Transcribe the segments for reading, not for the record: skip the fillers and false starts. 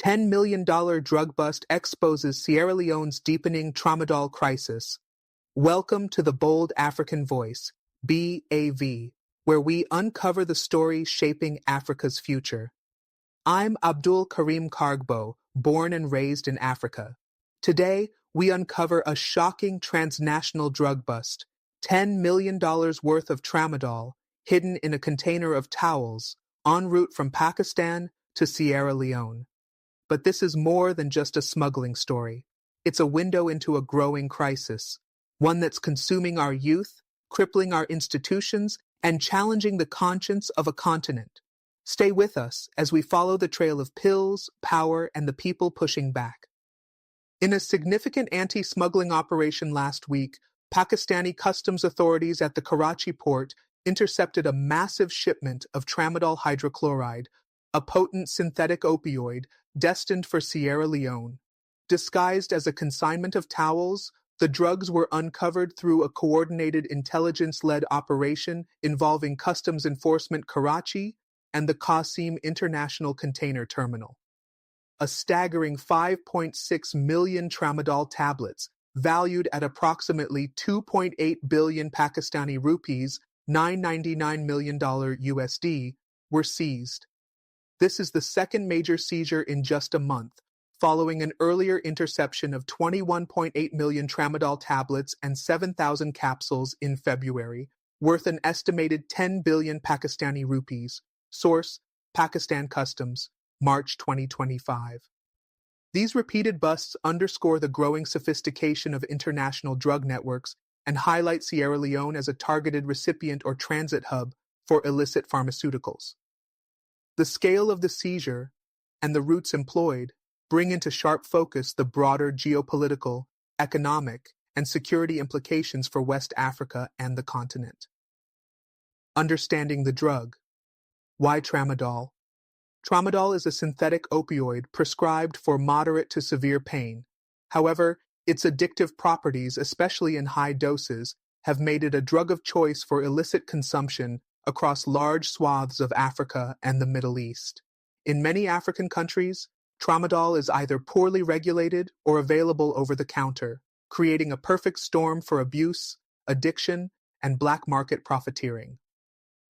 $10 million drug bust exposes Sierra Leone's deepening Tramadol crisis. Welcome to the Bold African Voice, BAV, where we uncover the stories shaping Africa's future. I'm Abdul Karim Kargbo, born and raised in Africa. Today, we uncover a shocking transnational drug bust, $10 million worth of Tramadol, hidden in a container of towels, en route from Pakistan to Sierra Leone. But this is more than just a smuggling story. It's a window into a growing crisis, one that's consuming our youth, crippling our institutions, and challenging the conscience of a continent. Stay with us as we follow the trail of pills, power, and the people pushing back. In a significant anti-smuggling operation last week, Pakistani customs authorities at the Karachi port intercepted a massive shipment of tramadol hydrochloride, a potent synthetic opioid destined for Sierra Leone. Disguised as a consignment of towels, the drugs were uncovered through a coordinated intelligence-led operation involving Customs Enforcement Karachi and the Qasim International Container Terminal. A staggering 5.6 million tramadol tablets, valued at approximately 2.8 billion Pakistani rupees, $999 million USD, were seized. This is the second major seizure in just a month, following an earlier interception of 21.8 million tramadol tablets and 7,000 capsules in February, worth an estimated 10 billion Pakistani rupees. Source: Pakistan Customs, March 2025. These repeated busts underscore the growing sophistication of international drug networks and highlight Sierra Leone as a targeted recipient or transit hub for illicit pharmaceuticals. The scale of the seizure and the routes employed bring into sharp focus the broader geopolitical, economic, and security implications for West Africa and the continent. Understanding the drug. Why tramadol? Tramadol is a synthetic opioid prescribed for moderate to severe pain. However, its addictive properties, especially in high doses, have made it a drug of choice for illicit consumption across large swaths of Africa and the Middle East. In many African countries, tramadol is either poorly regulated or available over the counter, creating a perfect storm for abuse, addiction, and black market profiteering.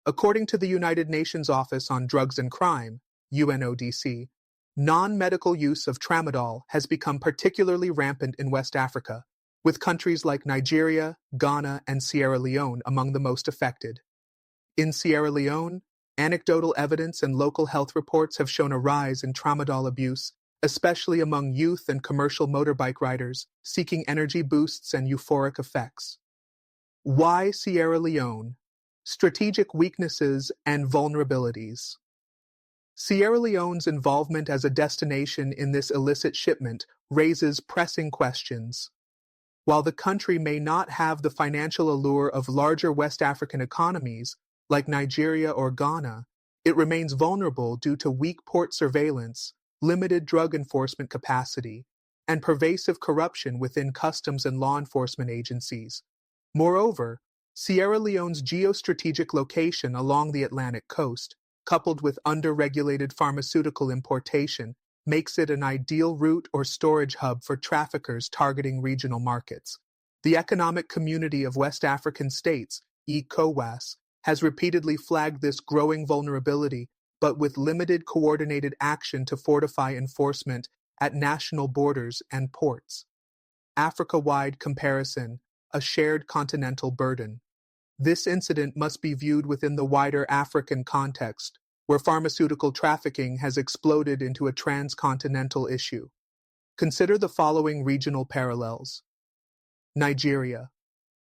According to the United Nations Office on Drugs and Crime, UNODC, non-medical use of tramadol has become particularly rampant in West Africa, with countries like Nigeria, Ghana, and Sierra Leone among the most affected. In Sierra Leone, anecdotal evidence and local health reports have shown a rise in tramadol abuse, especially among youth and commercial motorbike riders seeking energy boosts and euphoric effects. Why Sierra Leone? Strategic weaknesses and vulnerabilities. Sierra Leone's involvement as a destination in this illicit shipment raises pressing questions. While the country may not have the financial allure of larger West African economies, like Nigeria or Ghana, it remains vulnerable due to weak port surveillance, limited drug enforcement capacity, and pervasive corruption within customs and law enforcement agencies. Moreover, Sierra Leone's geostrategic location along the Atlantic coast, coupled with under-regulated pharmaceutical importation, makes it an ideal route or storage hub for traffickers targeting regional markets. The Economic Community of West African States, ECOWAS, has repeatedly flagged this growing vulnerability, but with limited coordinated action to fortify enforcement at national borders and ports. Africa-wide comparison, a shared continental burden. This incident must be viewed within the wider African context, where pharmaceutical trafficking has exploded into a transcontinental issue. Consider the following regional parallels. Nigeria,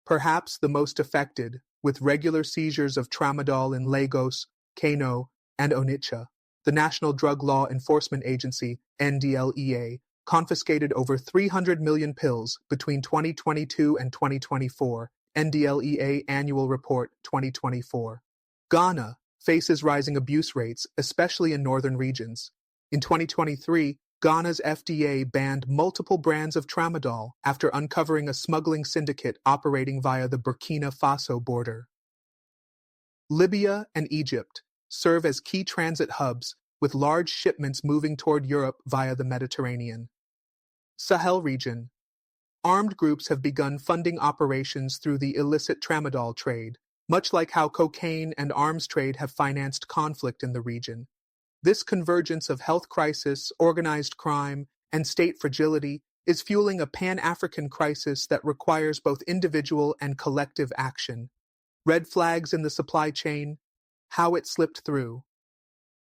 perhaps the most affected, with regular seizures of tramadol in Lagos, Kano, and Onitsha. The National Drug Law Enforcement Agency, NDLEA, confiscated over 300 million pills between 2022 and 2024, NDLEA Annual Report 2024. Ghana faces rising abuse rates, especially in northern regions. In 2023, Ghana's FDA banned multiple brands of tramadol after uncovering a smuggling syndicate operating via the Burkina Faso border. Libya and Egypt serve as key transit hubs, with large shipments moving toward Europe via the Mediterranean. Sahel region. Armed groups have begun funding operations through the illicit tramadol trade, much like how cocaine and arms trade have financed conflict in the region. This convergence of health crisis, organized crime, and state fragility is fueling a Pan-African crisis that requires both individual and collective action. Red flags in the supply chain, how it slipped through.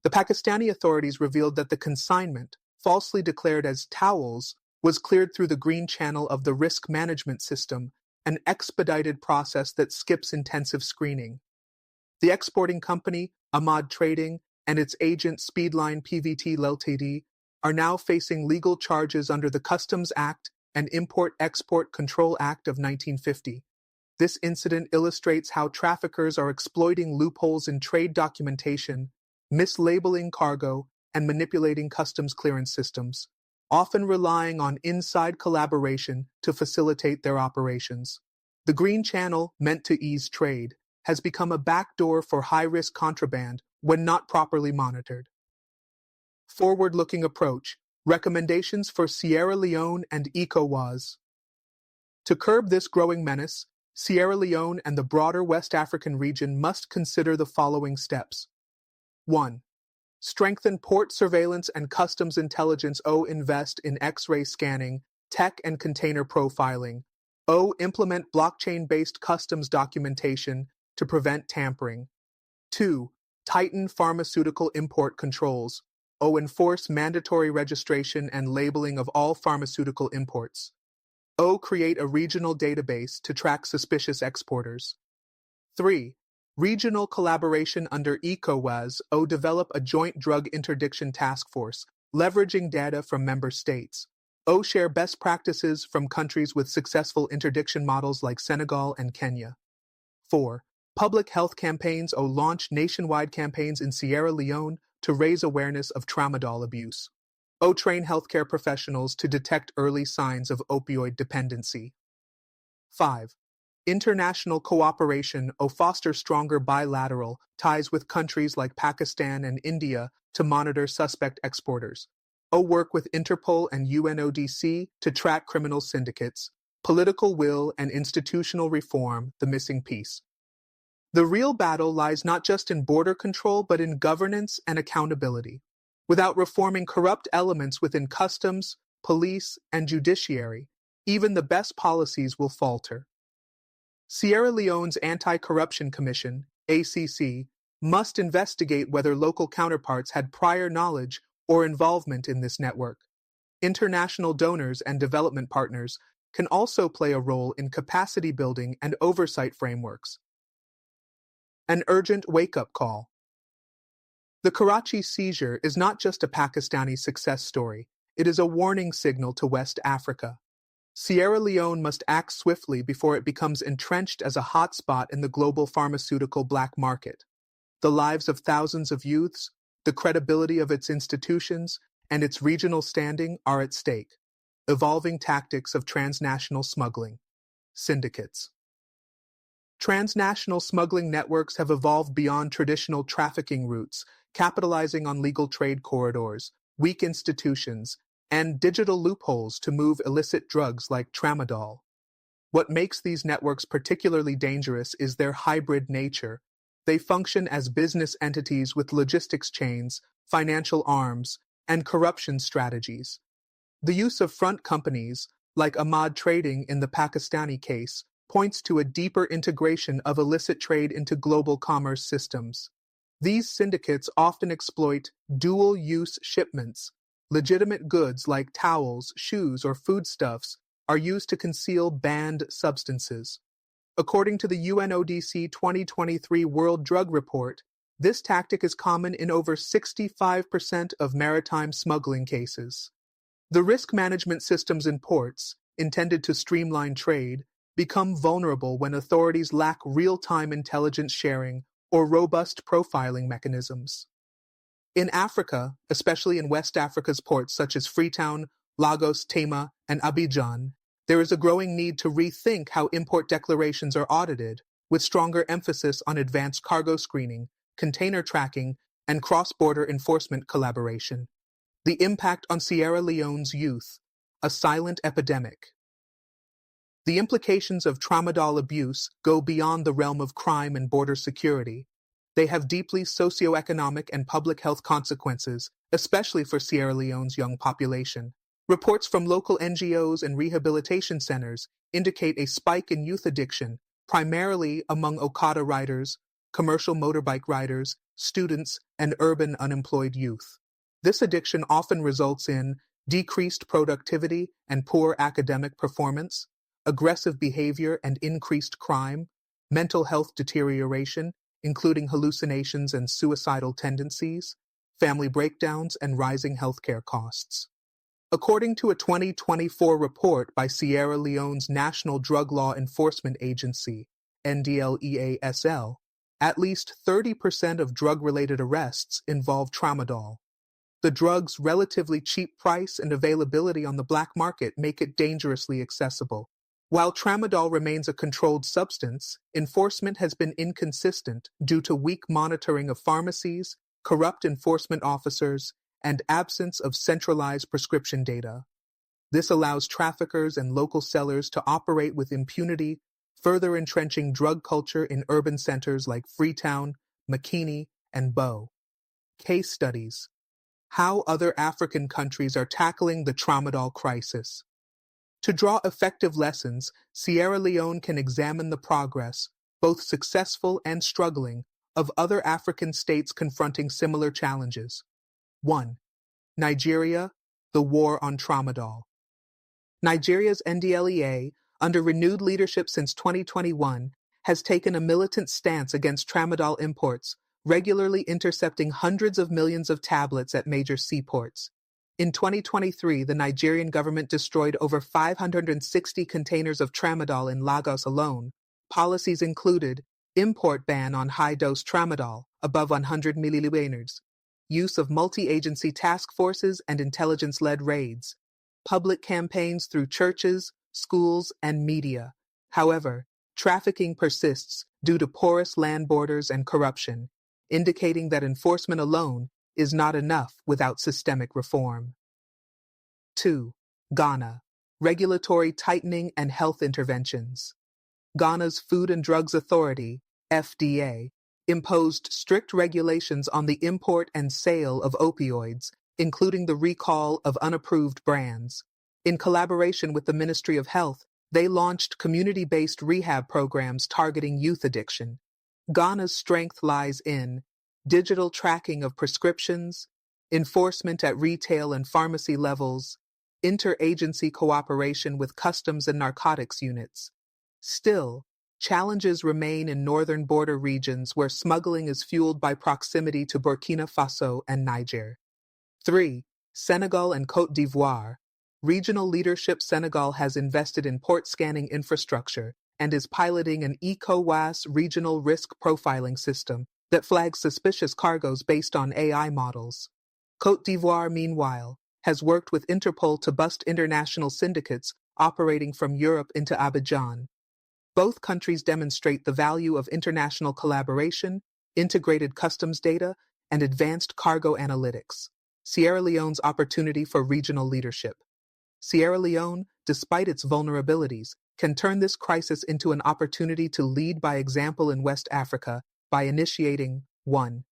The Pakistani authorities revealed that the consignment, falsely declared as towels, was cleared through the green channel of the risk management system, an expedited process that skips intensive screening. The exporting company, Ahmad Trading, and its agent Speedline PVT Ltd are now facing legal charges under the Customs Act and Import-Export Control Act of 1950. This incident illustrates how traffickers are exploiting loopholes in trade documentation, mislabeling cargo, and manipulating customs clearance systems, often relying on inside collaboration to facilitate their operations. The Green Channel, meant to ease trade, has become a backdoor for high-risk contraband when not properly monitored. Forward-looking approach, recommendations for Sierra Leone and ECOWAS. To curb this growing menace, Sierra Leone and the broader West African region must consider the following steps. 1. Strengthen port surveillance and customs intelligence. Invest in X-ray scanning, tech and container profiling. Implement blockchain-based customs documentation to prevent tampering. 2. Tighten pharmaceutical import controls. Enforce mandatory registration and labeling of all pharmaceutical imports. Create a regional database to track suspicious exporters. 3. Regional collaboration under ECOWAS. Develop a joint drug interdiction task force, leveraging data from member states. Share best practices from countries with successful interdiction models like Senegal and Kenya. 4. Public health campaigns. Launch nationwide campaigns in Sierra Leone to raise awareness of tramadol abuse. Train healthcare professionals to detect early signs of opioid dependency. 5. International cooperation. Foster stronger bilateral ties with countries like Pakistan and India to monitor suspect exporters. Work with Interpol and UNODC to track criminal syndicates. Political will and institutional reform, the missing piece. The real battle lies not just in border control, but in governance and accountability. Without reforming corrupt elements within customs, police, and judiciary, even the best policies will falter. Sierra Leone's Anti-Corruption Commission, ACC, must investigate whether local counterparts had prior knowledge or involvement in this network. International donors and development partners can also play a role in capacity building and oversight frameworks. An urgent wake-up call. The Karachi seizure is not just a Pakistani success story, it is a warning signal to West Africa. Sierra Leone must act swiftly before it becomes entrenched as a hotspot in the global pharmaceutical black market. The lives of thousands of youths, the credibility of its institutions, and its regional standing are at stake. Evolving tactics of transnational smuggling. Syndicates. Transnational smuggling networks have evolved beyond traditional trafficking routes, capitalizing on legal trade corridors, weak institutions, and digital loopholes to move illicit drugs like tramadol. What makes these networks particularly dangerous is their hybrid nature. They function as business entities with logistics chains, financial arms, and corruption strategies. The use of front companies, like Ahmad Trading in the Pakistani case, points to a deeper integration of illicit trade into global commerce systems. These syndicates often exploit dual-use shipments. Legitimate goods like towels, shoes, or foodstuffs are used to conceal banned substances. According to the UNODC 2023 World Drug Report, this tactic is common in over 65% of maritime smuggling cases. The risk management systems in ports, intended to streamline trade, become vulnerable when authorities lack real-time intelligence sharing or robust profiling mechanisms. In Africa, especially in West Africa's ports such as Freetown, Lagos, Tema, and Abidjan, there is a growing need to rethink how import declarations are audited, with stronger emphasis on advanced cargo screening, container tracking, and cross-border enforcement collaboration. The impact on Sierra Leone's youth, a silent epidemic. The implications of tramadol abuse go beyond the realm of crime and border security. They have deeply socioeconomic and public health consequences, especially for Sierra Leone's young population. Reports from local NGOs and rehabilitation centers indicate a spike in youth addiction, primarily among Okada riders, commercial motorbike riders, students, and urban unemployed youth. This addiction often results in decreased productivity and poor academic performance, aggressive behavior and increased crime, mental health deterioration, including hallucinations and suicidal tendencies, family breakdowns, and rising healthcare costs. According to a 2024 report by Sierra Leone's National Drug Law Enforcement Agency, NDLEASL, at least 30% of drug-related arrests involve tramadol. The drug's relatively cheap price and availability on the black market make it dangerously accessible. While tramadol remains a controlled substance, enforcement has been inconsistent due to weak monitoring of pharmacies, corrupt enforcement officers, and absence of centralized prescription data. This allows traffickers and local sellers to operate with impunity, further entrenching drug culture in urban centers like Freetown, Makini, and Bo. Case studies. How other African countries are tackling the tramadol crisis. To draw effective lessons, Sierra Leone can examine the progress, both successful and struggling, of other African states confronting similar challenges. 1. Nigeria, the war on tramadol. Nigeria's NDLEA, under renewed leadership since 2021, has taken a militant stance against tramadol imports, regularly intercepting hundreds of millions of tablets at major seaports. In 2023, the Nigerian government destroyed over 560 containers of tramadol in Lagos alone. Policies included import ban on high-dose tramadol, above 100 milliliters, use of multi-agency task forces and intelligence-led raids, public campaigns through churches, schools, and media. However, trafficking persists due to porous land borders and corruption, indicating that enforcement alone is not enough without systemic reform. 2. Ghana. Regulatory tightening and health interventions. Ghana's Food and Drugs Authority, FDA, imposed strict regulations on the import and sale of opioids, including the recall of unapproved brands. In collaboration with the Ministry of Health, they launched community-based rehab programs targeting youth addiction. Ghana's strength lies in digital tracking of prescriptions, enforcement at retail and pharmacy levels, interagency cooperation with customs and narcotics units. Still, challenges remain in northern border regions where smuggling is fueled by proximity to Burkina Faso and Niger. 3. Senegal and Côte d'Ivoire. Regional leadership. Senegal has invested in port scanning infrastructure and is piloting an ECOWAS regional risk profiling system that flags suspicious cargoes based on AI models. Côte d'Ivoire, meanwhile, has worked with Interpol to bust international syndicates operating from Europe into Abidjan. Both countries demonstrate the value of international collaboration, integrated customs data, and advanced cargo analytics. Sierra Leone's opportunity for regional leadership. Sierra Leone, despite its vulnerabilities, can turn this crisis into an opportunity to lead by example in West Africa by initiating 1.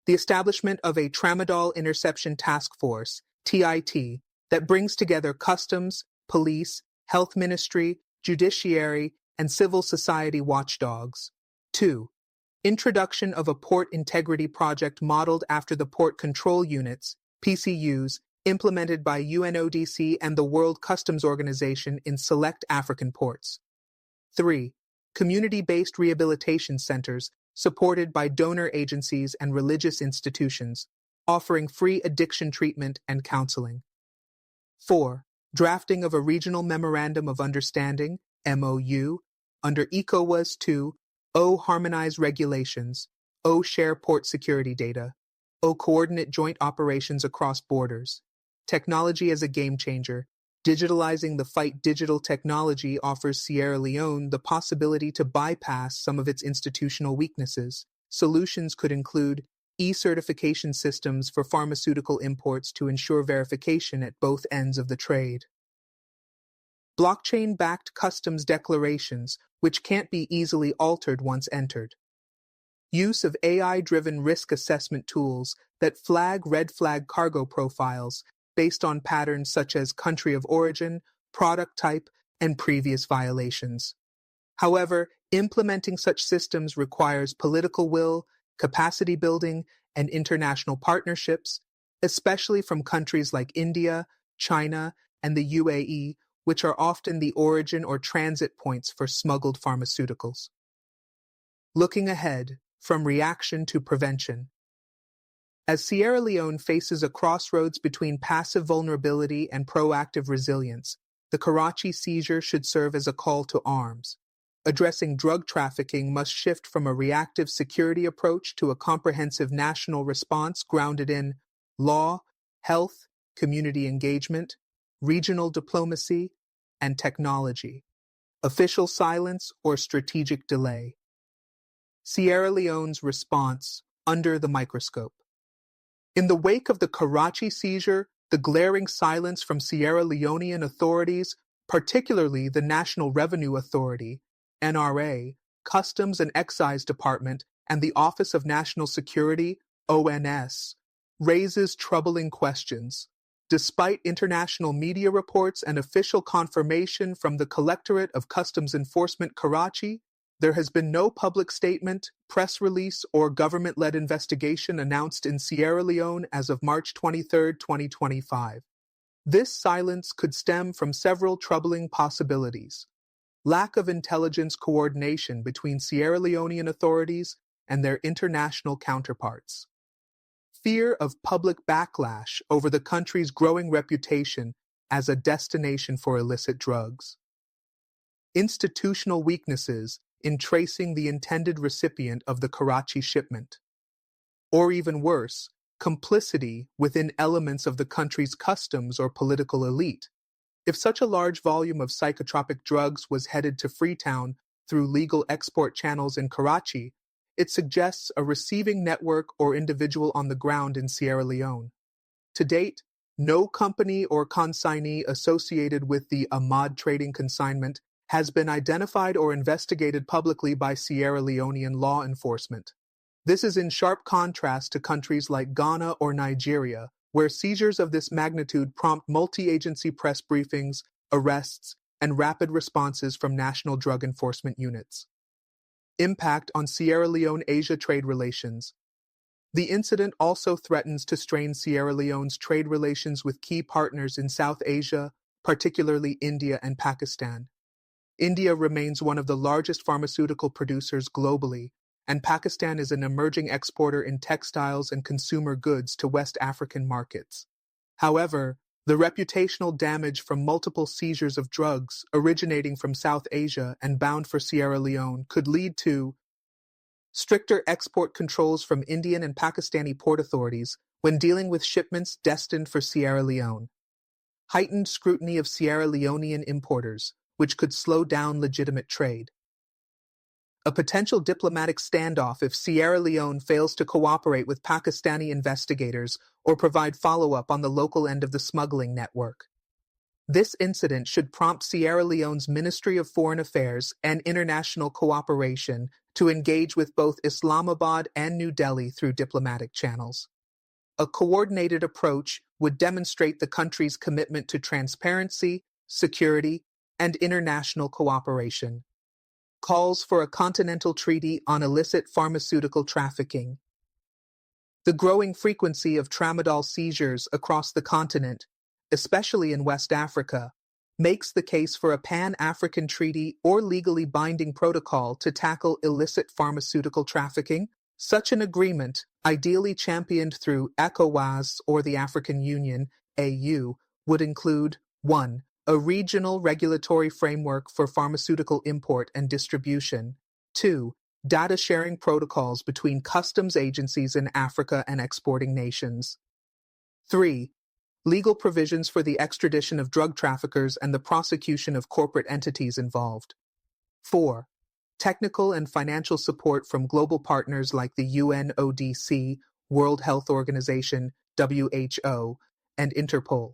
The establishment of a Tramadol Interception Task Force, TIT, that brings together customs, police, health ministry, judiciary, and civil society watchdogs. 2. Introduction of a port integrity project modeled after the Port Control Units, PCUs, implemented by UNODC and the World Customs Organization in select African ports. 3. Community-based rehabilitation centers supported by donor agencies and religious institutions, offering free addiction treatment and counseling. 4. Drafting of a Regional Memorandum of Understanding, MOU, under ECOWAS 2, harmonize regulations, share port security data, coordinate joint operations across borders. Technology as a game changer. Digitalizing the fight. Digital technology offers Sierra Leone the possibility to bypass some of its institutional weaknesses. Solutions could include e-certification systems for pharmaceutical imports to ensure verification at both ends of the trade. Blockchain-backed customs declarations, which can't be easily altered once entered. Use of AI-driven risk assessment tools that flag red flag cargo profiles based on patterns such as country of origin, product type, and previous violations. However, implementing such systems requires political will, capacity building, and international partnerships, especially from countries like India, China, and the UAE, which are often the origin or transit points for smuggled pharmaceuticals. Looking ahead, from reaction to prevention. As Sierra Leone faces a crossroads between passive vulnerability and proactive resilience, the Karachi seizure should serve as a call to arms. Addressing drug trafficking must shift from a reactive security approach to a comprehensive national response grounded in law, health, community engagement, regional diplomacy, and technology. Official silence or strategic delay. Sierra Leone's response under the microscope. In the wake of the Karachi seizure, the glaring silence from Sierra Leonean authorities, particularly the National Revenue Authority, NRA, Customs and Excise Department, and the Office of National Security, ONS, raises troubling questions. Despite international media reports and official confirmation from the Collectorate of Customs Enforcement Karachi, there has been no public statement, press release, or government-led investigation announced in Sierra Leone as of March 23, 2025. This silence could stem from several troubling possibilities. Lack of intelligence coordination between Sierra Leonean authorities and their international counterparts. Fear of public backlash over the country's growing reputation as a destination for illicit drugs. Institutional weaknesses in tracing the intended recipient of the Karachi shipment. Or even worse, complicity within elements of the country's customs or political elite. If such a large volume of psychotropic drugs was headed to Freetown through legal export channels in Karachi, it suggests a receiving network or individual on the ground in Sierra Leone. To date, no company or consignee associated with the Ahmad trading consignment has been identified or investigated publicly by Sierra Leonean law enforcement. This is in sharp contrast to countries like Ghana or Nigeria, where seizures of this magnitude prompt multi-agency press briefings, arrests, and rapid responses from national drug enforcement units. Impact on Sierra Leone-Asia trade relations. The incident also threatens to strain Sierra Leone's trade relations with key partners in South Asia, particularly India and Pakistan. India remains one of the largest pharmaceutical producers globally, and Pakistan is an emerging exporter in textiles and consumer goods to West African markets. However, the reputational damage from multiple seizures of drugs originating from South Asia and bound for Sierra Leone could lead to stricter export controls from Indian and Pakistani port authorities when dealing with shipments destined for Sierra Leone, heightened scrutiny of Sierra Leonean importers, which could slow down legitimate trade, a potential diplomatic standoff if Sierra Leone fails to cooperate with Pakistani investigators or provide follow-up on the local end of the smuggling network. This incident should prompt Sierra Leone's Ministry of Foreign Affairs and International Cooperation to engage with both Islamabad and New Delhi through diplomatic channels. A coordinated approach would demonstrate the country's commitment to transparency, security, and international cooperation. Calls for a continental treaty on illicit pharmaceutical trafficking. The growing frequency of Tramadol seizures across the continent, especially in West Africa, makes the case for a Pan-African treaty or legally binding protocol to tackle illicit pharmaceutical trafficking. Such an agreement, ideally championed through ECOWAS or the African Union, AU, would include 1. A regional regulatory framework for pharmaceutical import and distribution. 2. Data sharing protocols between customs agencies in Africa and exporting nations. 3. Legal provisions for the extradition of drug traffickers and the prosecution of corporate entities involved. 4. Technical and financial support from global partners like the UNODC World Health Organization, WHO, and Interpol.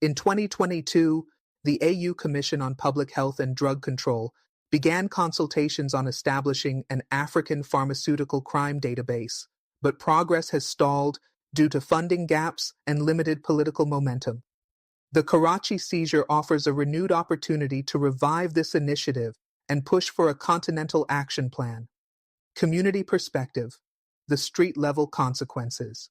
In 2022, the AU Commission on Public Health and Drug Control began consultations on establishing an African pharmaceutical crime database, but progress has stalled due to funding gaps and limited political momentum. The Karachi seizure offers a renewed opportunity to revive this initiative and push for a continental action plan. Community perspective, the street-level consequences.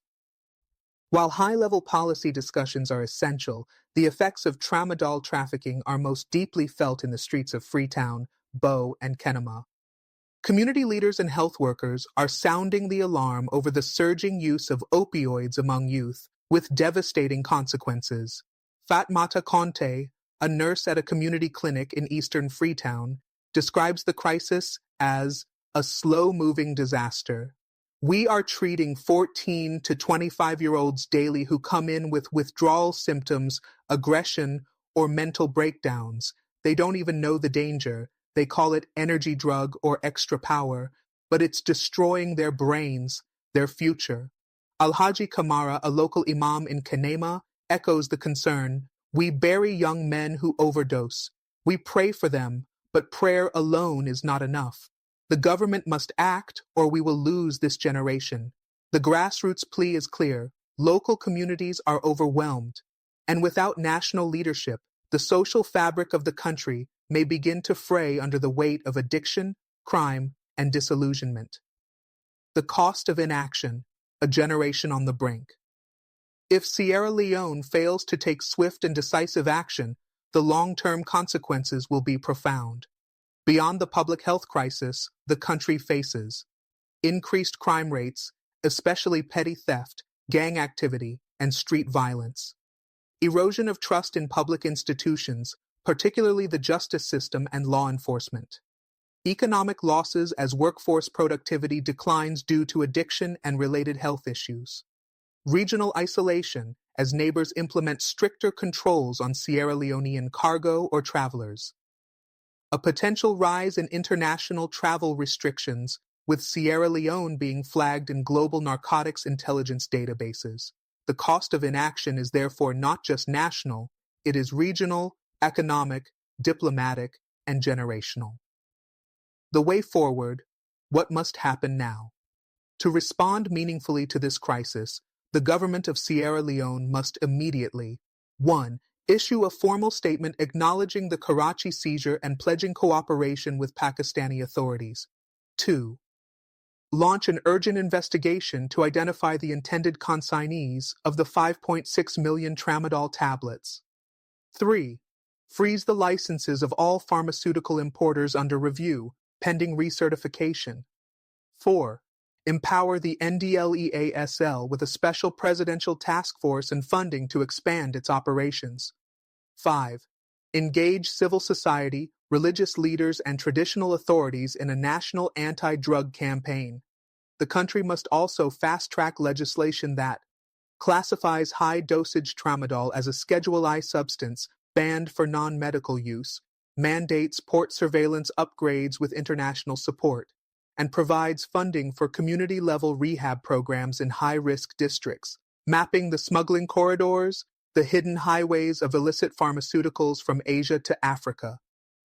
While high-level policy discussions are essential, the effects of tramadol trafficking are most deeply felt in the streets of Freetown, Bo, and Kenema. Community leaders and health workers are sounding the alarm over the surging use of opioids among youth, with devastating consequences. Fatmata Conte, a nurse at a community clinic in eastern Freetown, describes the crisis as a slow-moving disaster. We are treating 14 to 25-year-olds daily who come in with withdrawal symptoms, aggression, or mental breakdowns. They don't even know the danger. They call it energy drug or extra power, but it's destroying their brains, their future. Alhaji Kamara, a local imam in Kenema, echoes the concern. We bury young men who overdose. We pray for them, but prayer alone is not enough. The government must act, or we will lose this generation. The grassroots plea is clear. Local communities are overwhelmed. And without national leadership, the social fabric of the country may begin to fray under the weight of addiction, crime, and disillusionment. The cost of inaction, a generation on the brink. If Sierra Leone fails to take swift and decisive action, the long-term consequences will be profound. Beyond the public health crisis the country faces, increased crime rates, especially petty theft, gang activity, and street violence. Erosion of trust in public institutions, particularly the justice system and law enforcement. Economic losses as workforce productivity declines due to addiction and related health issues. Regional isolation as neighbors implement stricter controls on Sierra Leonean cargo or travelers. A potential rise in international travel restrictions, with Sierra Leone being flagged in global narcotics intelligence databases. The cost of inaction is therefore not just national, it is regional, economic, diplomatic, and generational. The way forward, what must happen now? To respond meaningfully to this crisis, the government of Sierra Leone must immediately 1. Issue a formal statement acknowledging the Karachi seizure and pledging cooperation with Pakistani authorities. 2. Launch an urgent investigation to identify the intended consignees of the 5.6 million tramadol tablets. 3. Freeze the licenses of all pharmaceutical importers under review, pending recertification. 4. Empower the NDLEASL with a special presidential task force and funding to expand its operations. 5. Engage civil society, religious leaders, and traditional authorities in a national anti-drug campaign. The country must also fast-track legislation that classifies high-dosage tramadol as a Schedule I substance banned for non-medical use, mandates port surveillance upgrades with international support, and provides funding for community-level rehab programs in high-risk districts, mapping the smuggling corridors, the hidden highways of illicit pharmaceuticals from Asia to Africa.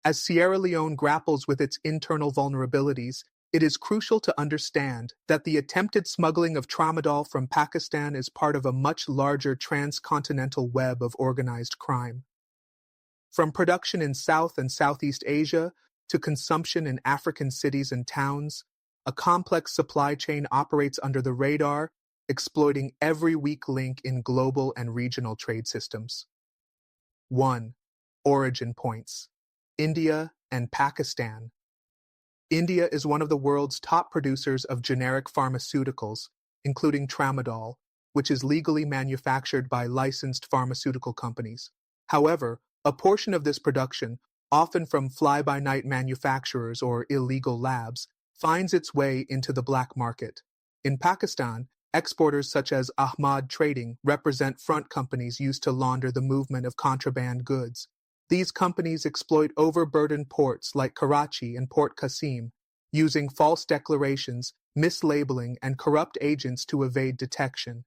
As Sierra Leone grapples with its internal vulnerabilities, it is crucial to understand that the attempted smuggling of tramadol from Pakistan is part of a much larger transcontinental web of organized crime. From production in South and Southeast Asia to consumption in African cities and towns, a complex supply chain operates under the radar, exploiting every weak link in global and regional trade systems. 1. Origin points. India and Pakistan. India is one of the world's top producers of generic pharmaceuticals, including tramadol, which is legally manufactured by licensed pharmaceutical companies. However, a portion of this production, often from fly-by-night manufacturers or illegal labs, finds its way into the black market. In Pakistan, exporters such as Ahmad Trading represent front companies used to launder the movement of contraband goods. These companies exploit overburdened ports like Karachi and Port Qasim, using false declarations, mislabeling, and corrupt agents to evade detection.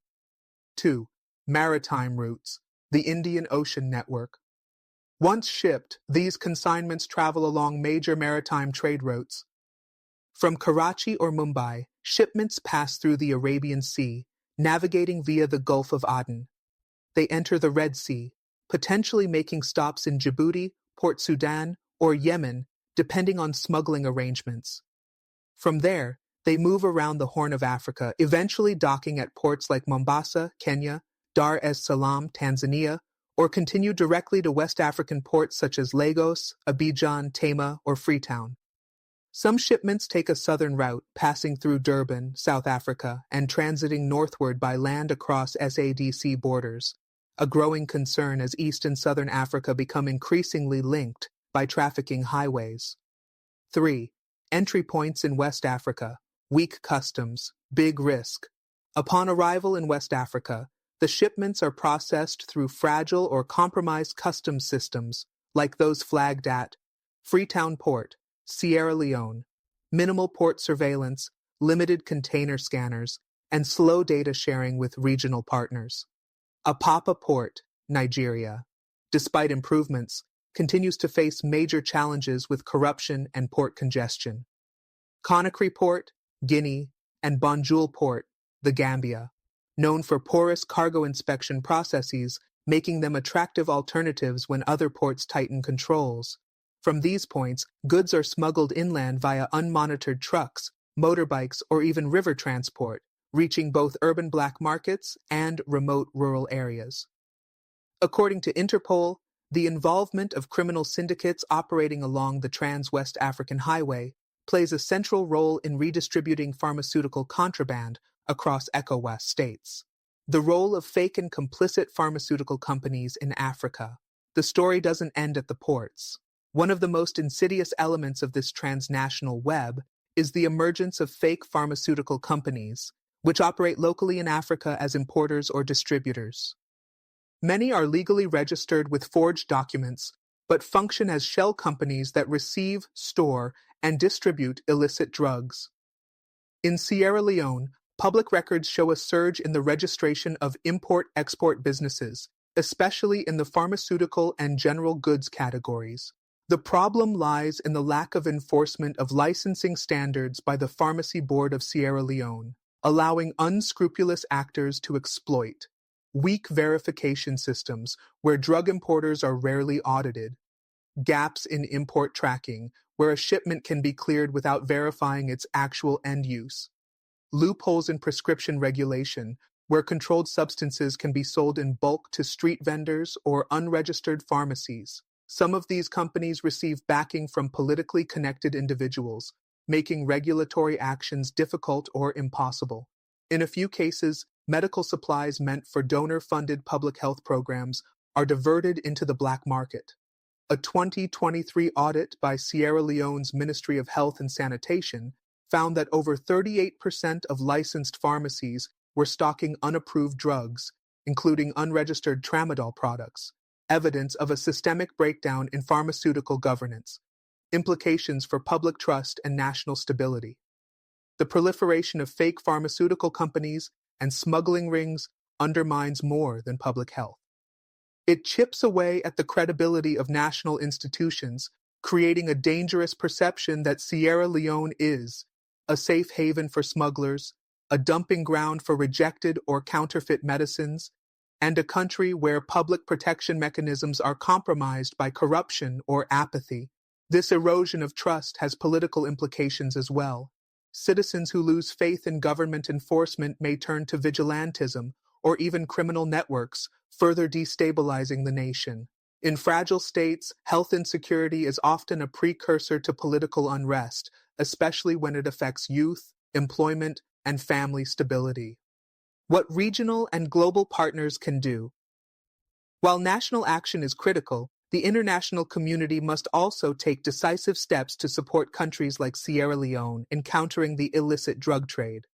2. Maritime routes, the Indian Ocean Network. Once shipped, these consignments travel along major maritime trade routes. From Karachi or Mumbai, shipments pass through the Arabian Sea, navigating via the Gulf of Aden. They enter the Red Sea, potentially making stops in Djibouti, Port Sudan, or Yemen, depending on smuggling arrangements. From there, they move around the Horn of Africa, eventually docking at ports like Mombasa, Kenya, Dar es Salaam, Tanzania, or continue directly to West African ports such as Lagos, Abidjan, Tema, or Freetown. Some shipments take a southern route, passing through Durban, South Africa, and transiting northward by land across SADC borders, a growing concern as East and Southern Africa become increasingly linked by trafficking highways. 3. Entry points in West Africa, weak customs, big risk. Upon arrival in West Africa, the shipments are processed through fragile or compromised customs systems, like those flagged at Freetown Port, Sierra Leone, minimal port surveillance, limited container scanners, and slow data sharing with regional partners. Apapa Port, Nigeria, despite improvements, continues to face major challenges with corruption and port congestion. Conakry Port, Guinea, and Banjul Port, the Gambia, known for porous cargo inspection processes, making them attractive alternatives when other ports tighten controls. From these points, goods are smuggled inland via unmonitored trucks, motorbikes, or even river transport, reaching both urban black markets and remote rural areas. According to Interpol, the involvement of criminal syndicates operating along the Trans-West African Highway plays a central role in redistributing pharmaceutical contraband across ECOWAS states. The role of fake and complicit pharmaceutical companies in Africa. The story doesn't end at the ports. One of the most insidious elements of this transnational web is the emergence of fake pharmaceutical companies, which operate locally in Africa as importers or distributors. Many are legally registered with forged documents, but function as shell companies that receive, store, and distribute illicit drugs. In Sierra Leone, public records show a surge in the registration of import-export businesses, especially in the pharmaceutical and general goods categories. The problem lies in the lack of enforcement of licensing standards by the Pharmacy Board of Sierra Leone, allowing unscrupulous actors to exploit. Weak verification systems, where drug importers are rarely audited. Gaps in import tracking, where a shipment can be cleared without verifying its actual end use. Loopholes in prescription regulation, where controlled substances can be sold in bulk to street vendors or unregistered pharmacies. Some of these companies receive backing from politically connected individuals, making regulatory actions difficult or impossible. In a few cases, medical supplies meant for donor-funded public health programs are diverted into the black market. A 2023 audit by Sierra Leone's Ministry of Health and Sanitation found that over 38% of licensed pharmacies were stocking unapproved drugs, including unregistered Tramadol products, evidence of a systemic breakdown in pharmaceutical governance, implications for public trust and national stability. The proliferation of fake pharmaceutical companies and smuggling rings undermines more than public health. It chips away at the credibility of national institutions, creating a dangerous perception that Sierra Leone is a safe haven for smugglers, a dumping ground for rejected or counterfeit medicines, and a country where public protection mechanisms are compromised by corruption or apathy. This erosion of trust has political implications as well. Citizens who lose faith in government enforcement may turn to vigilantism or even criminal networks, further destabilizing the nation. In fragile states, health insecurity is often a precursor to political unrest, especially when it affects youth, employment, and family stability. What regional and global partners can do. While national action is critical, the international community must also take decisive steps to support countries like Sierra Leone in countering the illicit drug trade.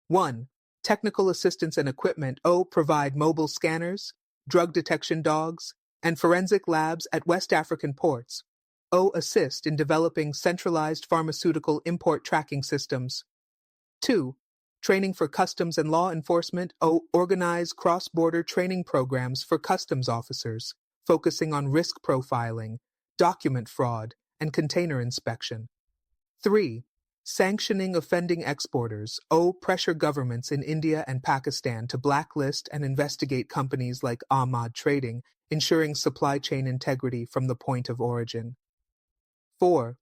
1. Technical assistance and equipment. Provide mobile scanners, drug detection dogs, and forensic labs at West African ports. assist in developing centralized pharmaceutical import tracking systems. 2. Training for customs and law enforcement. Organize cross-border training programs for customs officers, focusing on risk profiling, document fraud, and container inspection. 3. Sanctioning offending exporters. Pressure governments in India and Pakistan to blacklist and investigate companies like Ahmad Trading, ensuring supply chain integrity from the point of origin. 4.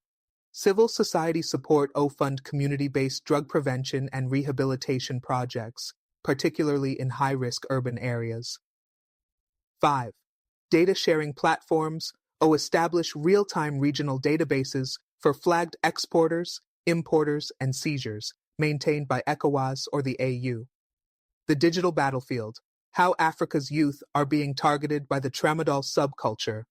Civil society support. Fund community-based drug prevention and rehabilitation projects, particularly in high-risk urban areas. 5. Data sharing platforms. Establish real-time regional databases for flagged exporters, importers, and seizures, maintained by ECOWAS or the AU. The digital battlefield. How Africa's youth are being targeted by the Tramadol subculture.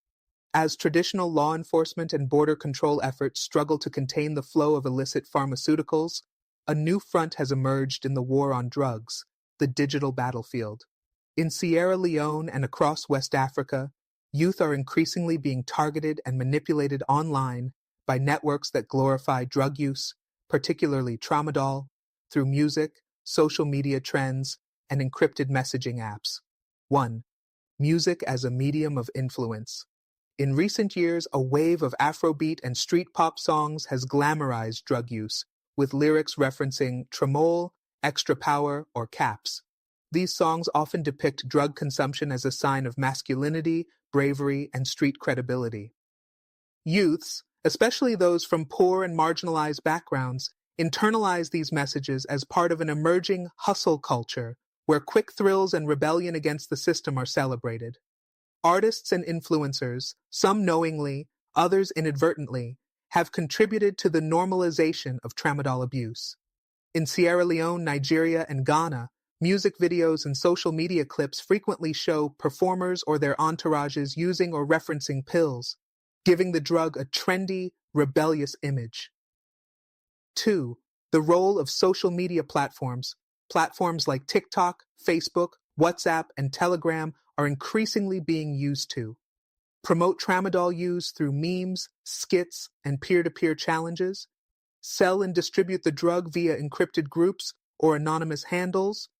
As traditional law enforcement and border control efforts struggle to contain the flow of illicit pharmaceuticals, a new front has emerged in the war on drugs, the digital battlefield. In Sierra Leone and across West Africa, youth are increasingly being targeted and manipulated online by networks that glorify drug use, particularly Tramadol, through music, social media trends, and encrypted messaging apps. 1. Music as a medium of influence. In recent years, a wave of Afrobeat and street pop songs has glamorized drug use, with lyrics referencing Tramadol, extra power, or caps. These songs often depict drug consumption as a sign of masculinity, bravery, and street credibility. Youths, especially those from poor and marginalized backgrounds, internalize these messages as part of an emerging hustle culture where quick thrills and rebellion against the system are celebrated. Artists and influencers, some knowingly, others inadvertently, have contributed to the normalization of Tramadol abuse. In Sierra Leone, Nigeria, and Ghana, music videos and social media clips frequently show performers or their entourages using or referencing pills, giving the drug a trendy, rebellious image. 2. The role of social media platforms. Platforms like TikTok, Facebook, WhatsApp, and Telegram are increasingly being used to promote Tramadol use through memes, skits, and peer-to-peer challenges, sell and distribute the drug via encrypted groups or anonymous handles,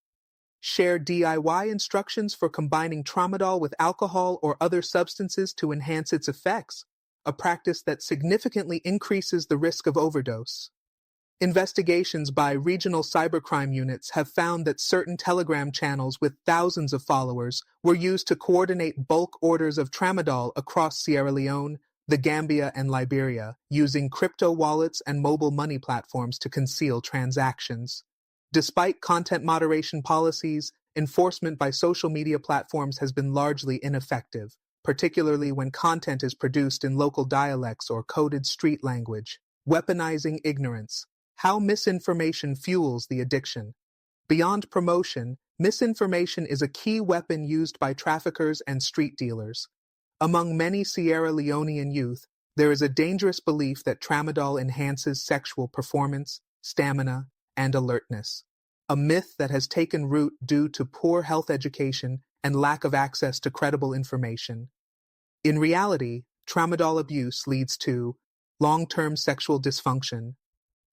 share DIY instructions for combining Tramadol with alcohol or other substances to enhance its effects, a practice that significantly increases the risk of overdose. Investigations by regional cybercrime units have found that certain Telegram channels with thousands of followers were used to coordinate bulk orders of Tramadol across Sierra Leone, the Gambia, and Liberia, using crypto wallets and mobile money platforms to conceal transactions. Despite content moderation policies, enforcement by social media platforms has been largely ineffective, particularly when content is produced in local dialects or coded street language. Weaponizing ignorance. How misinformation fuels the addiction. Beyond promotion, misinformation is a key weapon used by traffickers and street dealers. Among many Sierra Leonean youth, there is a dangerous belief that Tramadol enhances sexual performance, stamina, and alertness, a myth that has taken root due to poor health education and lack of access to credible information. In reality, Tramadol abuse leads to long-term sexual dysfunction,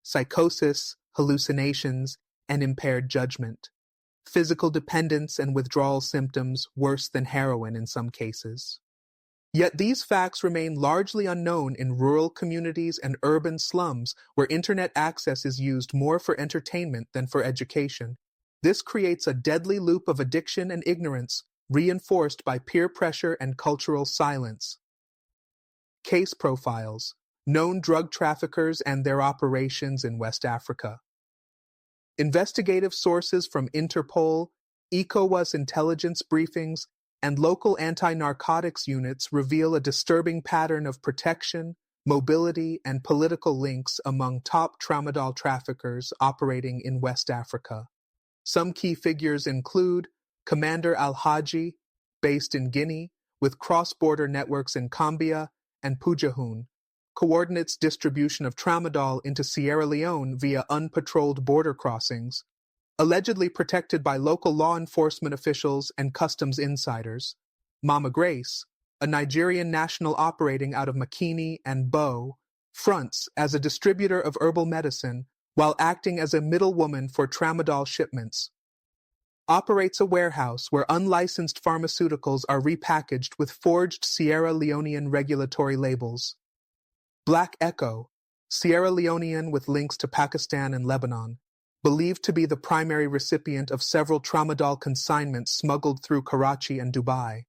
psychosis, hallucinations, and impaired judgment, physical dependence and withdrawal symptoms worse than heroin in some cases. Yet these facts remain largely unknown in rural communities and urban slums where internet access is used more for entertainment than for education. This creates a deadly loop of addiction and ignorance, reinforced by peer pressure and cultural silence. Case profiles. Known drug traffickers and their operations in West Africa. Investigative sources from Interpol, ECOWAS intelligence briefings, and local anti-narcotics units reveal a disturbing pattern of protection, mobility, and political links among top Tramadol traffickers operating in West Africa. Some key figures include Commander Al-Haji, based in Guinea, with cross-border networks in Gambia and Pujahun, coordinates distribution of Tramadol into Sierra Leone via unpatrolled border crossings, allegedly protected by local law enforcement officials and customs insiders. Mama Grace, a Nigerian national operating out of Makini and Bo, fronts as a distributor of herbal medicine while acting as a middlewoman for Tramadol shipments. Operates a warehouse where unlicensed pharmaceuticals are repackaged with forged Sierra Leonean regulatory labels. Black Echo, Sierra Leonean with links to Pakistan and Lebanon, believed to be the primary recipient of several Tramadol consignments smuggled through Karachi and Dubai.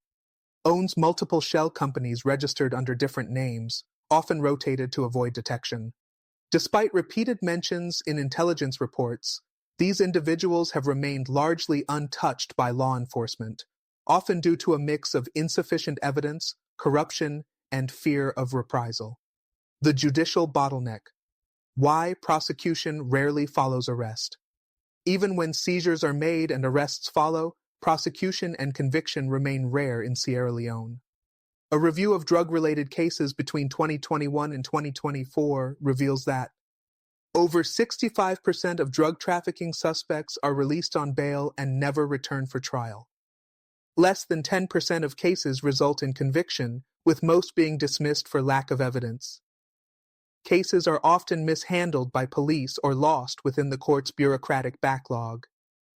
Owns multiple shell companies registered under different names, often rotated to avoid detection. Despite repeated mentions in intelligence reports, these individuals have remained largely untouched by law enforcement, often due to a mix of insufficient evidence, corruption, and fear of reprisal. The judicial bottleneck. Why prosecution rarely follows arrest. Even when seizures are made and arrests follow, prosecution and conviction remain rare in Sierra Leone. A review of drug-related cases between 2021 and 2024 reveals that over 65% of drug trafficking suspects are released on bail and never return for trial. Less than 10% of cases result in conviction, with most being dismissed for lack of evidence. Cases are often mishandled by police or lost within the court's bureaucratic backlog.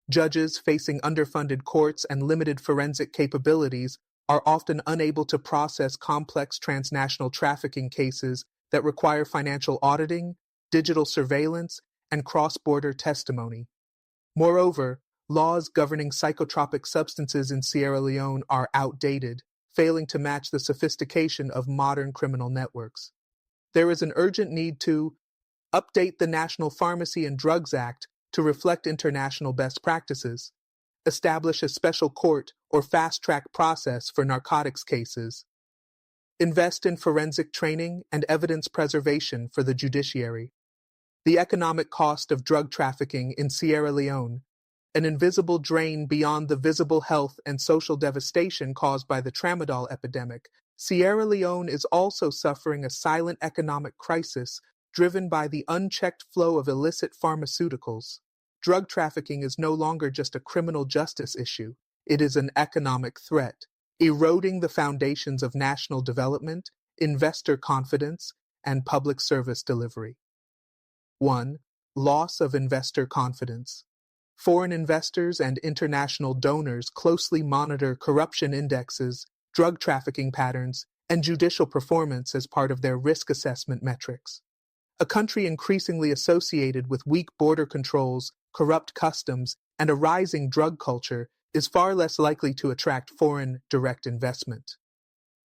Judges facing underfunded courts and limited forensic capabilities are often unable to process complex transnational trafficking cases that require financial auditing, digital surveillance, and cross-border testimony. Moreover, laws governing psychotropic substances in Sierra Leone are outdated, failing to match the sophistication of modern criminal networks. There is an urgent need to update the National Pharmacy and Drugs Act to reflect international best practices, establish a special court or fast-track process for narcotics cases, invest in forensic training and evidence preservation for the judiciary. The economic cost of drug trafficking in Sierra Leone, an invisible drain beyond the visible health and social devastation caused by the Tramadol epidemic, Sierra Leone is also suffering a silent economic crisis driven by the unchecked flow of illicit pharmaceuticals. Drug trafficking is no longer just a criminal justice issue, it is an economic threat, eroding the foundations of national development, investor confidence, and public service delivery. 1. Loss of investor confidence. Foreign investors and international donors closely monitor corruption indexes, drug trafficking patterns, and judicial performance as part of their risk assessment metrics. A country increasingly associated with weak border controls, corrupt customs, and a rising drug culture is far less likely to attract foreign direct investment.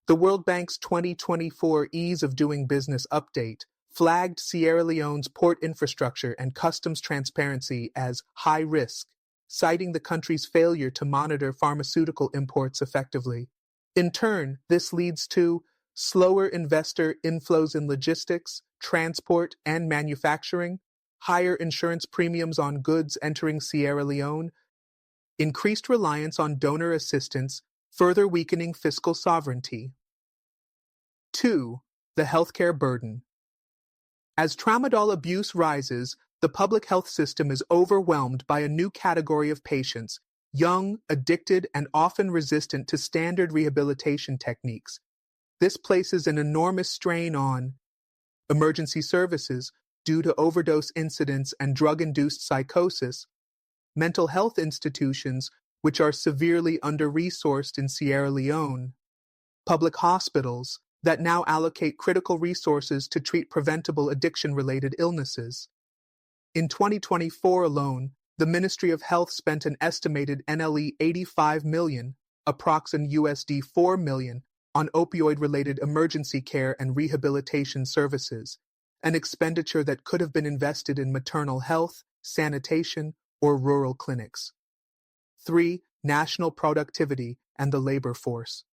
The World Bank's 2024 Ease of Doing Business update flagged Sierra Leone's port infrastructure and customs transparency as high risk, citing the country's failure to monitor pharmaceutical imports effectively. In turn, this leads to slower investor inflows in logistics, transport, and manufacturing, higher insurance premiums on goods entering Sierra Leone, increased reliance on donor assistance, further weakening fiscal sovereignty. 2. The healthcare burden. As tramadol abuse rises, the public health system is overwhelmed by a new category of patients, young, addicted, and often resistant to standard rehabilitation techniques. This places an enormous strain on emergency services due to overdose incidents and drug-induced psychosis, mental health institutions, which are severely under-resourced in Sierra Leone, public hospitals that now allocate critical resources to treat preventable addiction-related illnesses. In 2024 alone, the Ministry of Health spent an estimated NLE 85 million, approximately USD 4 million, on opioid-related emergency care and rehabilitation services, an expenditure that could have been invested in maternal health, sanitation, or rural clinics. 3. National productivity and the labor force.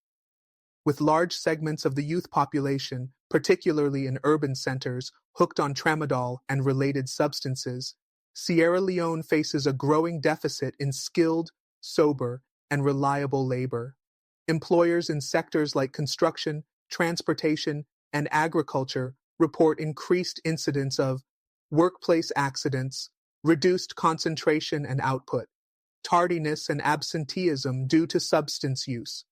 With large segments of the youth population, particularly in urban centers, hooked on tramadol and related substances, Sierra Leone faces a growing deficit in skilled, sober, and reliable labor. Employers in sectors like construction, transportation, and agriculture report increased incidents of workplace accidents, reduced concentration and output, tardiness and absenteeism due to substance use,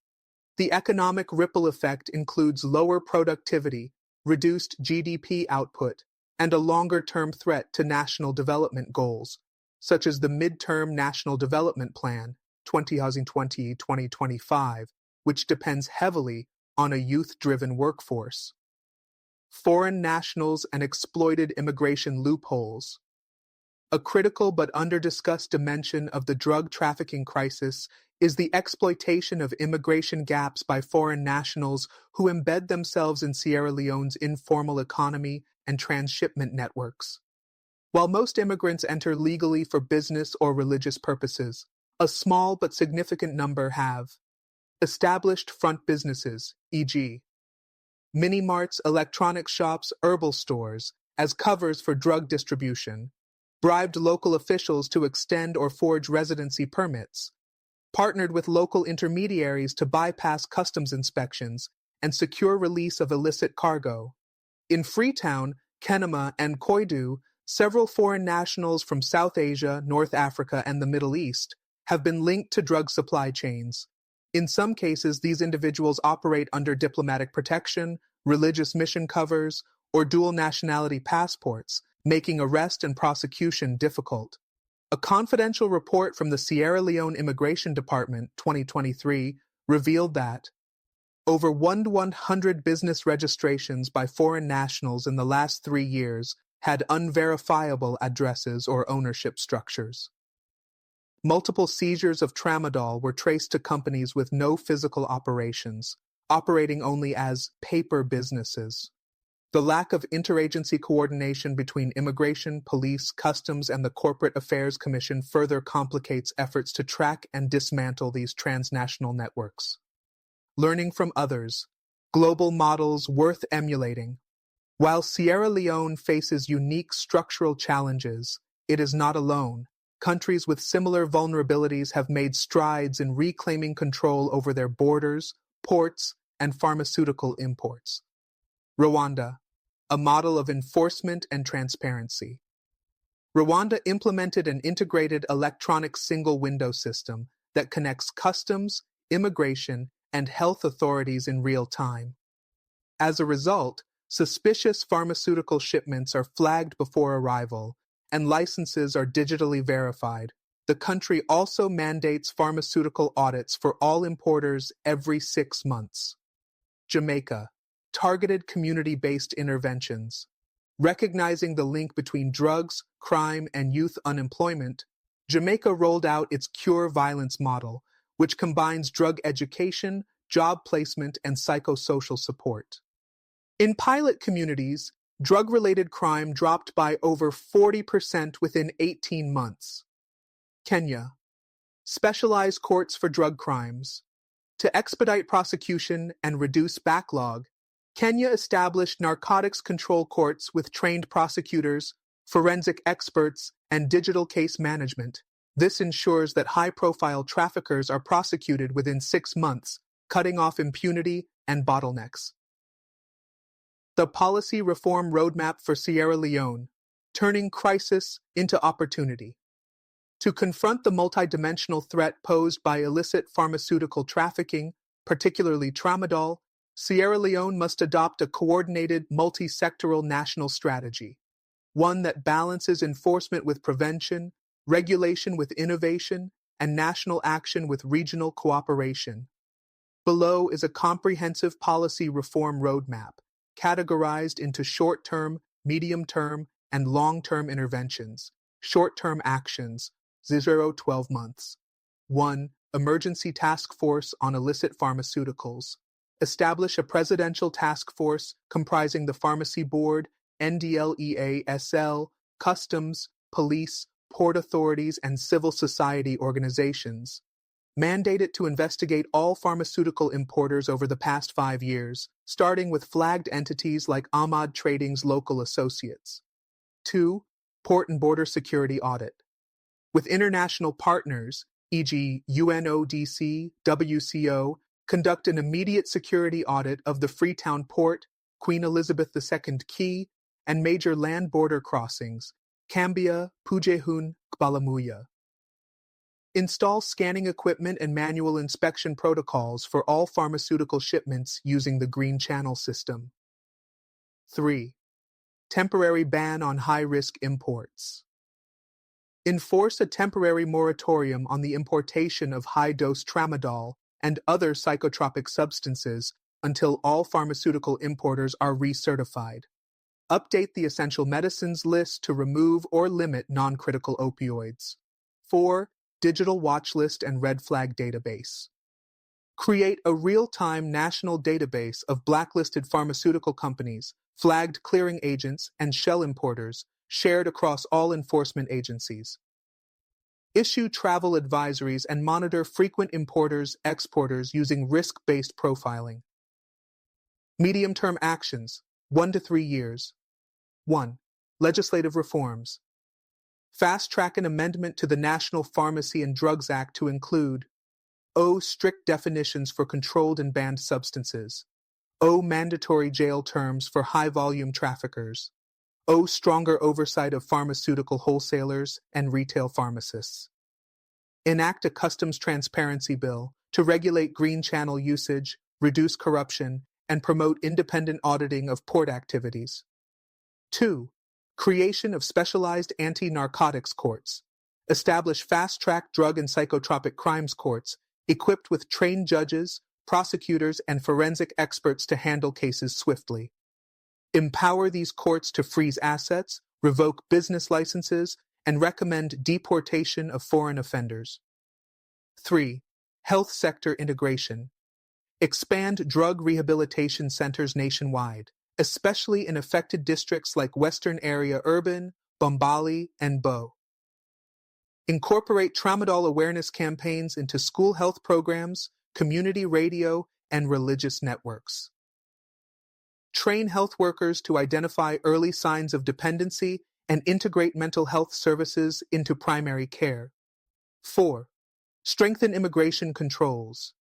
The economic ripple effect includes lower productivity, reduced GDP output, and a longer-term threat to national development goals, such as the Midterm National Development Plan 2020-2025, which depends heavily on a youth-driven workforce. Foreign nationals and exploited immigration loopholes. A critical but under-discussed dimension of the drug trafficking crisis is the exploitation of immigration gaps by foreign nationals who embed themselves in Sierra Leone's informal economy and transshipment networks. While most immigrants enter legally for business or religious purposes, a small but significant number have established front businesses, e.g., mini-marts, electronics shops, herbal stores, as covers for drug distribution, bribed local officials to extend or forge residency permits, partnered with local intermediaries to bypass customs inspections and secure release of illicit cargo. In Freetown, Kenema, and Koidu, several foreign nationals from South Asia, North Africa, and the Middle East have been linked to drug supply chains. In some cases, these individuals operate under diplomatic protection, religious mission covers, or dual nationality passports, making arrest and prosecution difficult. A confidential report from the Sierra Leone Immigration Department 2023 revealed that over 100 business registrations by foreign nationals in the last 3 years had unverifiable addresses or ownership structures. Multiple seizures of Tramadol were traced to companies with no physical operations, operating only as paper businesses. The lack of interagency coordination between immigration, police, customs, and the Corporate Affairs Commission further complicates efforts to track and dismantle these transnational networks. Learning from others, global models worth emulating. While Sierra Leone faces unique structural challenges, it is not alone. Countries with similar vulnerabilities have made strides in reclaiming control over their borders, ports, and pharmaceutical imports. Rwanda, a model of enforcement and transparency. Rwanda implemented an integrated electronic single window system that connects customs, immigration, and health authorities in real time. As a result, suspicious pharmaceutical shipments are flagged before arrival, and licenses are digitally verified. The country also mandates pharmaceutical audits for all importers every 6 months. Jamaica, targeted community-based interventions. Recognizing the link between drugs, crime, and youth unemployment, Jamaica rolled out its Cure Violence model, which combines drug education, job placement, and psychosocial support. In pilot communities, drug-related crime dropped by over 40% within 18 months. Kenya, specialized courts for drug crimes. To expedite prosecution and reduce backlog, Kenya established narcotics control courts with trained prosecutors, forensic experts, and digital case management. This ensures that high-profile traffickers are prosecuted within 6 months, cutting off impunity and bottlenecks. The Policy Reform Roadmap for Sierra Leone, turning crisis into opportunity. To confront the multidimensional threat posed by illicit pharmaceutical trafficking, particularly Tramadol, Sierra Leone must adopt a coordinated, multi-sectoral national strategy, one that balances enforcement with prevention, regulation with innovation, and national action with regional cooperation. Below is a comprehensive policy reform roadmap, categorized into short-term, medium-term, and long-term interventions. Short-term actions, 0-12 months. 1. Emergency Task Force on Illicit Pharmaceuticals. Establish a presidential task force comprising the Pharmacy Board, NDLEA-SL, Customs, Police, Port Authorities, and civil society organizations. Mandate it to investigate all pharmaceutical importers over the past 5 years, starting with flagged entities like Ahmad Trading's local associates. 2. Port and Border Security Audit. With international partners, e.g. UNODC, WCO, conduct an immediate security audit of the Freetown Port, Queen Elizabeth II Quay, and major land border crossings, Cambia, Pujehun, Gbalamuya. Install scanning equipment and manual inspection protocols for all pharmaceutical shipments using the Green Channel system. 3. Temporary ban on high-risk imports. Enforce a temporary moratorium on the importation of high-dose tramadol and other psychotropic substances until all pharmaceutical importers are recertified. Update the essential medicines list to remove or limit non-critical opioids. 4. Digital watch list and red flag database. Create a real-time national database of blacklisted pharmaceutical companies, flagged clearing agents, and shell importers, shared across all enforcement agencies. Issue travel advisories and monitor frequent importers, exporters using risk-based profiling. Medium-term actions, 1 to 3 years. 1. Legislative reforms. Fast-track an amendment to the National Pharmacy and Drugs Act to include O. Strict definitions for controlled and banned substances. O. Mandatory jail terms for high-volume traffickers. O. Stronger oversight of pharmaceutical wholesalers and retail pharmacists. Enact a customs transparency bill to regulate green channel usage, reduce corruption, and promote independent auditing of port activities. 2. Creation of specialized anti-narcotics courts. Establish fast-track drug and psychotropic crimes courts equipped with trained judges, prosecutors, and forensic experts to handle cases swiftly. Empower these courts to freeze assets, revoke business licenses, and recommend deportation of foreign offenders. 3. Health sector integration. Expand drug rehabilitation centers nationwide, especially in affected districts like Western Area Urban, Bombali, and Bo. Incorporate tramadol awareness campaigns into school health programs, community radio, and religious networks. Train health workers to identify early signs of dependency and integrate mental health services into primary care. 4. Strengthen immigration controls.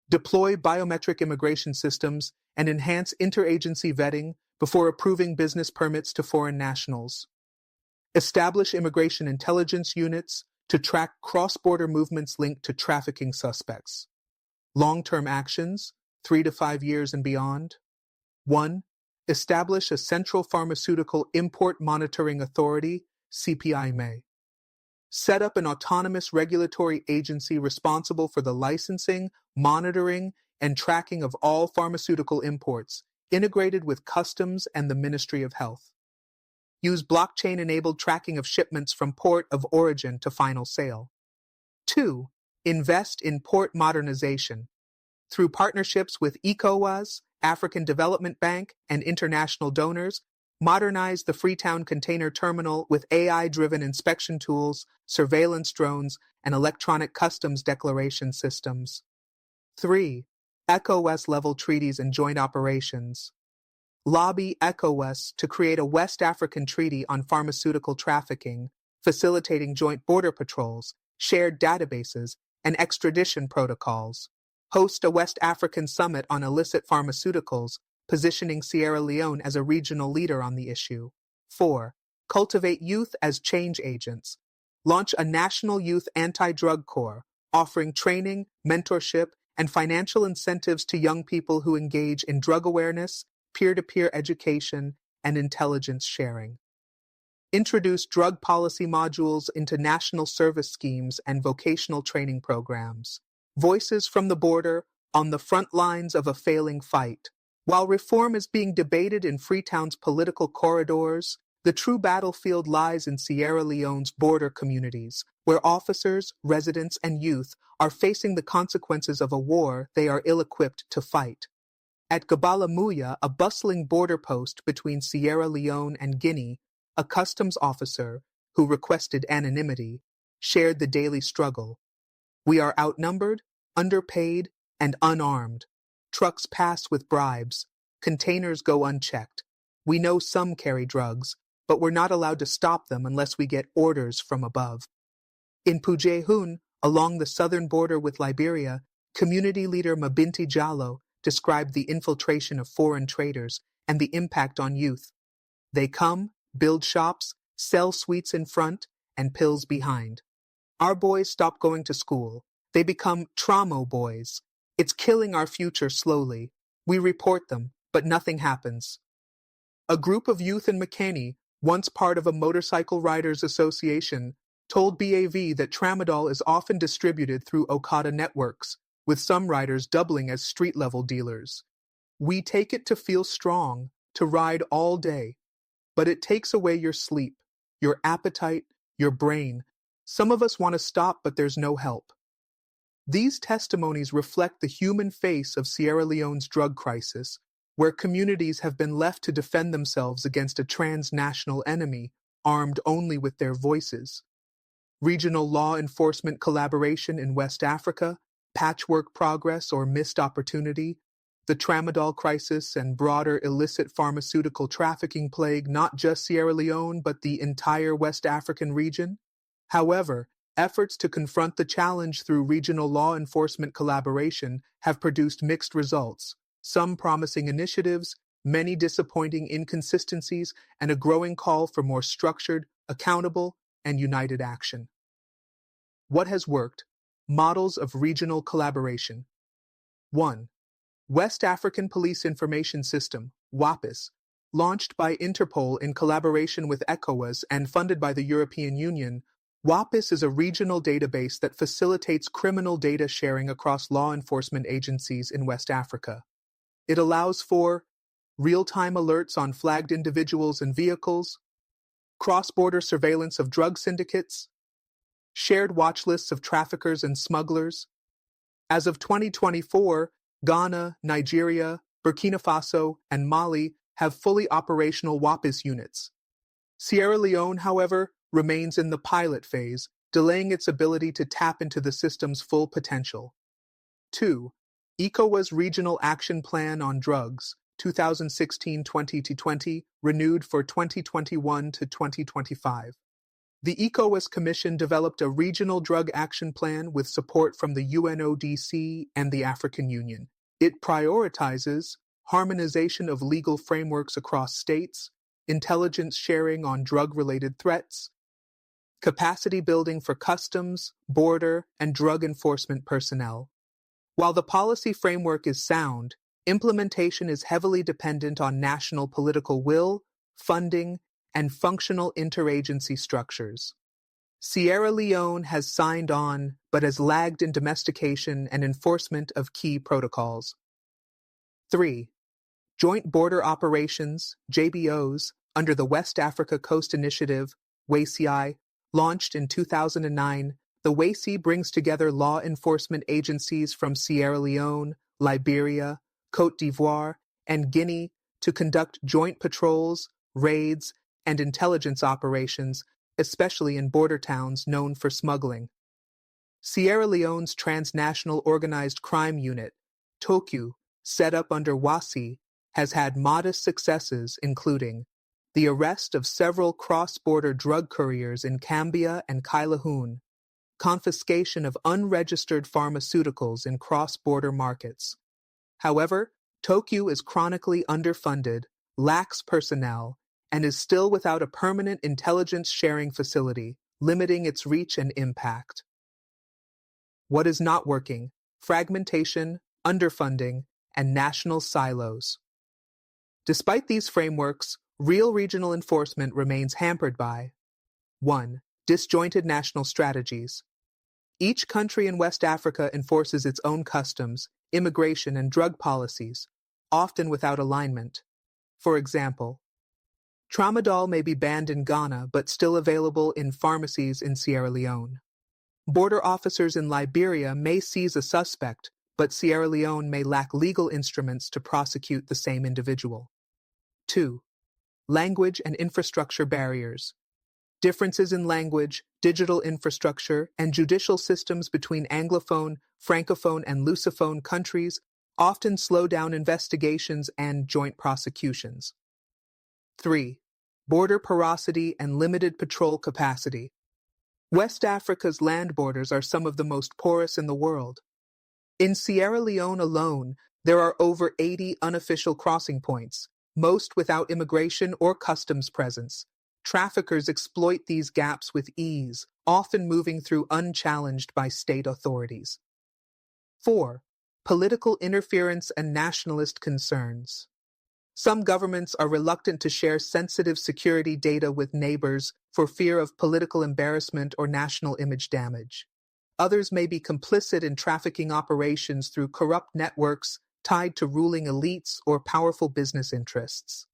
Deploy biometric immigration systems and enhance interagency vetting before approving business permits to foreign nationals. Establish immigration intelligence units to track cross-border movements linked to trafficking suspects. Long-term actions, 3 to 5 years and beyond. 1. Establish a Central Pharmaceutical Import Monitoring Authority, CPIMA. Set up an autonomous regulatory agency responsible for the licensing, monitoring, and tracking of all pharmaceutical imports, integrated with customs and the Ministry of Health. Use blockchain-enabled tracking of shipments from port of origin to final sale. 2. Invest in port modernization. Through partnerships with ECOWAS, African Development Bank, and international donors, modernize the Freetown Container Terminal with AI-driven inspection tools, surveillance drones, and electronic customs declaration systems. 3. ECOWAS-level treaties and joint operations. Lobby ECOWAS to create a West African treaty on pharmaceutical trafficking, facilitating joint border patrols, shared databases, and extradition protocols. Host a West African summit on illicit pharmaceuticals, positioning Sierra Leone as a regional leader on the issue. 4. Cultivate youth as change agents. Launch a national youth anti-drug corps, offering training, mentorship, and financial incentives to young people who engage in drug awareness, peer-to-peer education, and intelligence sharing. Introduce drug policy modules into national service schemes and vocational training programs. Voices from the border on the front lines of a failing fight. While reform is being debated in Freetown's political corridors, the true battlefield lies in Sierra Leone's border communities, where officers, residents, and youth are facing the consequences of a war they are ill-equipped to fight. At Gabalamuya, a bustling border post between Sierra Leone and Guinea, a customs officer, who requested anonymity, shared the daily struggle. We are outnumbered, underpaid, and unarmed. Trucks pass with bribes. Containers go unchecked. We know some carry drugs, but we're not allowed to stop them unless we get orders from above. In Pujehun, along the southern border with Liberia, community leader Mabinti Jallo described the infiltration of foreign traders and the impact on youth. They come, build shops, sell sweets in front, and pills behind. Our boys stop going to school. They become trauma boys. It's killing our future slowly. We report them, but nothing happens. A group of youth in McKinney, once part of a motorcycle riders association, told BAV that Tramadol is often distributed through Okada networks, with some riders doubling as street-level dealers. We take it to feel strong, to ride all day, but it takes away your sleep, your appetite, your brain. Some of us want to stop, but there's no help. These testimonies reflect the human face of Sierra Leone's drug crisis, where communities have been left to defend themselves against a transnational enemy, armed only with their voices. Regional law enforcement collaboration in West Africa, patchwork progress or missed opportunity, the Tramadol crisis and broader illicit pharmaceutical trafficking plague not just Sierra Leone but the entire West African region. However, efforts to confront the challenge through regional law enforcement collaboration have produced mixed results, some promising initiatives, many disappointing inconsistencies, and a growing call for more structured, accountable, and united action. What has worked? Models of regional collaboration. 1. West African Police Information System, WAPIS, launched by Interpol in collaboration with ECOWAS and funded by the European Union. WAPIS is a regional database that facilitates criminal data sharing across law enforcement agencies in West Africa. It allows for real-time alerts on flagged individuals and vehicles, cross-border surveillance of drug syndicates, shared watch lists of traffickers and smugglers. As of 2024, Ghana, Nigeria, Burkina Faso, and Mali have fully operational WAPIS units. Sierra Leone, however, remains in the pilot phase, delaying its ability to tap into the system's full potential. 2. ECOWAS Regional Action Plan on Drugs, 2016-2020, renewed for 2021 to 2025. The ECOWAS Commission developed a regional drug action plan with support from the UNODC and the African Union. It prioritizes harmonization of legal frameworks across states, intelligence sharing on drug-related threats, capacity building for customs, border, and drug enforcement personnel. While the policy framework is sound, implementation is heavily dependent on national political will, funding, and functional interagency structures. Sierra Leone has signed on, but has lagged in domestication and enforcement of key protocols. 3. Joint Border Operations, JBOs, under the West Africa Coast Initiative, WACI, launched in 2009, the WACI brings together law enforcement agencies from Sierra Leone, Liberia, Côte d'Ivoire, and Guinea to conduct joint patrols, raids, and intelligence operations, especially in border towns known for smuggling. Sierra Leone's transnational organized crime unit, TOCU, set up under WACI, has had modest successes including the arrest of several cross-border drug couriers in Cambia and Kailahun, confiscation of unregistered pharmaceuticals in cross-border markets. However, TOCU is chronically underfunded, lacks personnel, and is still without a permanent intelligence sharing facility, limiting its reach and impact. What is not working? Fragmentation, underfunding, and national silos. Despite these frameworks, real regional enforcement remains hampered by 1. Disjointed national strategies. Each country in West Africa enforces its own customs, immigration, and drug policies, often without alignment. For example, Tramadol may be banned in Ghana but still available in pharmacies in Sierra Leone. Border officers in Liberia may seize a suspect, but Sierra Leone may lack legal instruments to prosecute the same individual. 2. Language and infrastructure barriers. Differences in language, digital infrastructure, and judicial systems between Anglophone, Francophone, and Lusophone countries often slow down investigations and joint prosecutions. 3. Border porosity and limited patrol capacity. West Africa's land borders are some of the most porous in the world. In Sierra Leone alone, there are over 80 unofficial crossing points, most without immigration or customs presence. Traffickers exploit these gaps with ease, often moving through unchallenged by state authorities. 4. Political interference and nationalist concerns. Some governments are reluctant to share sensitive security data with neighbors for fear of political embarrassment or national image damage. Others may be complicit in trafficking operations through corrupt networks tied to ruling elites or powerful business interests.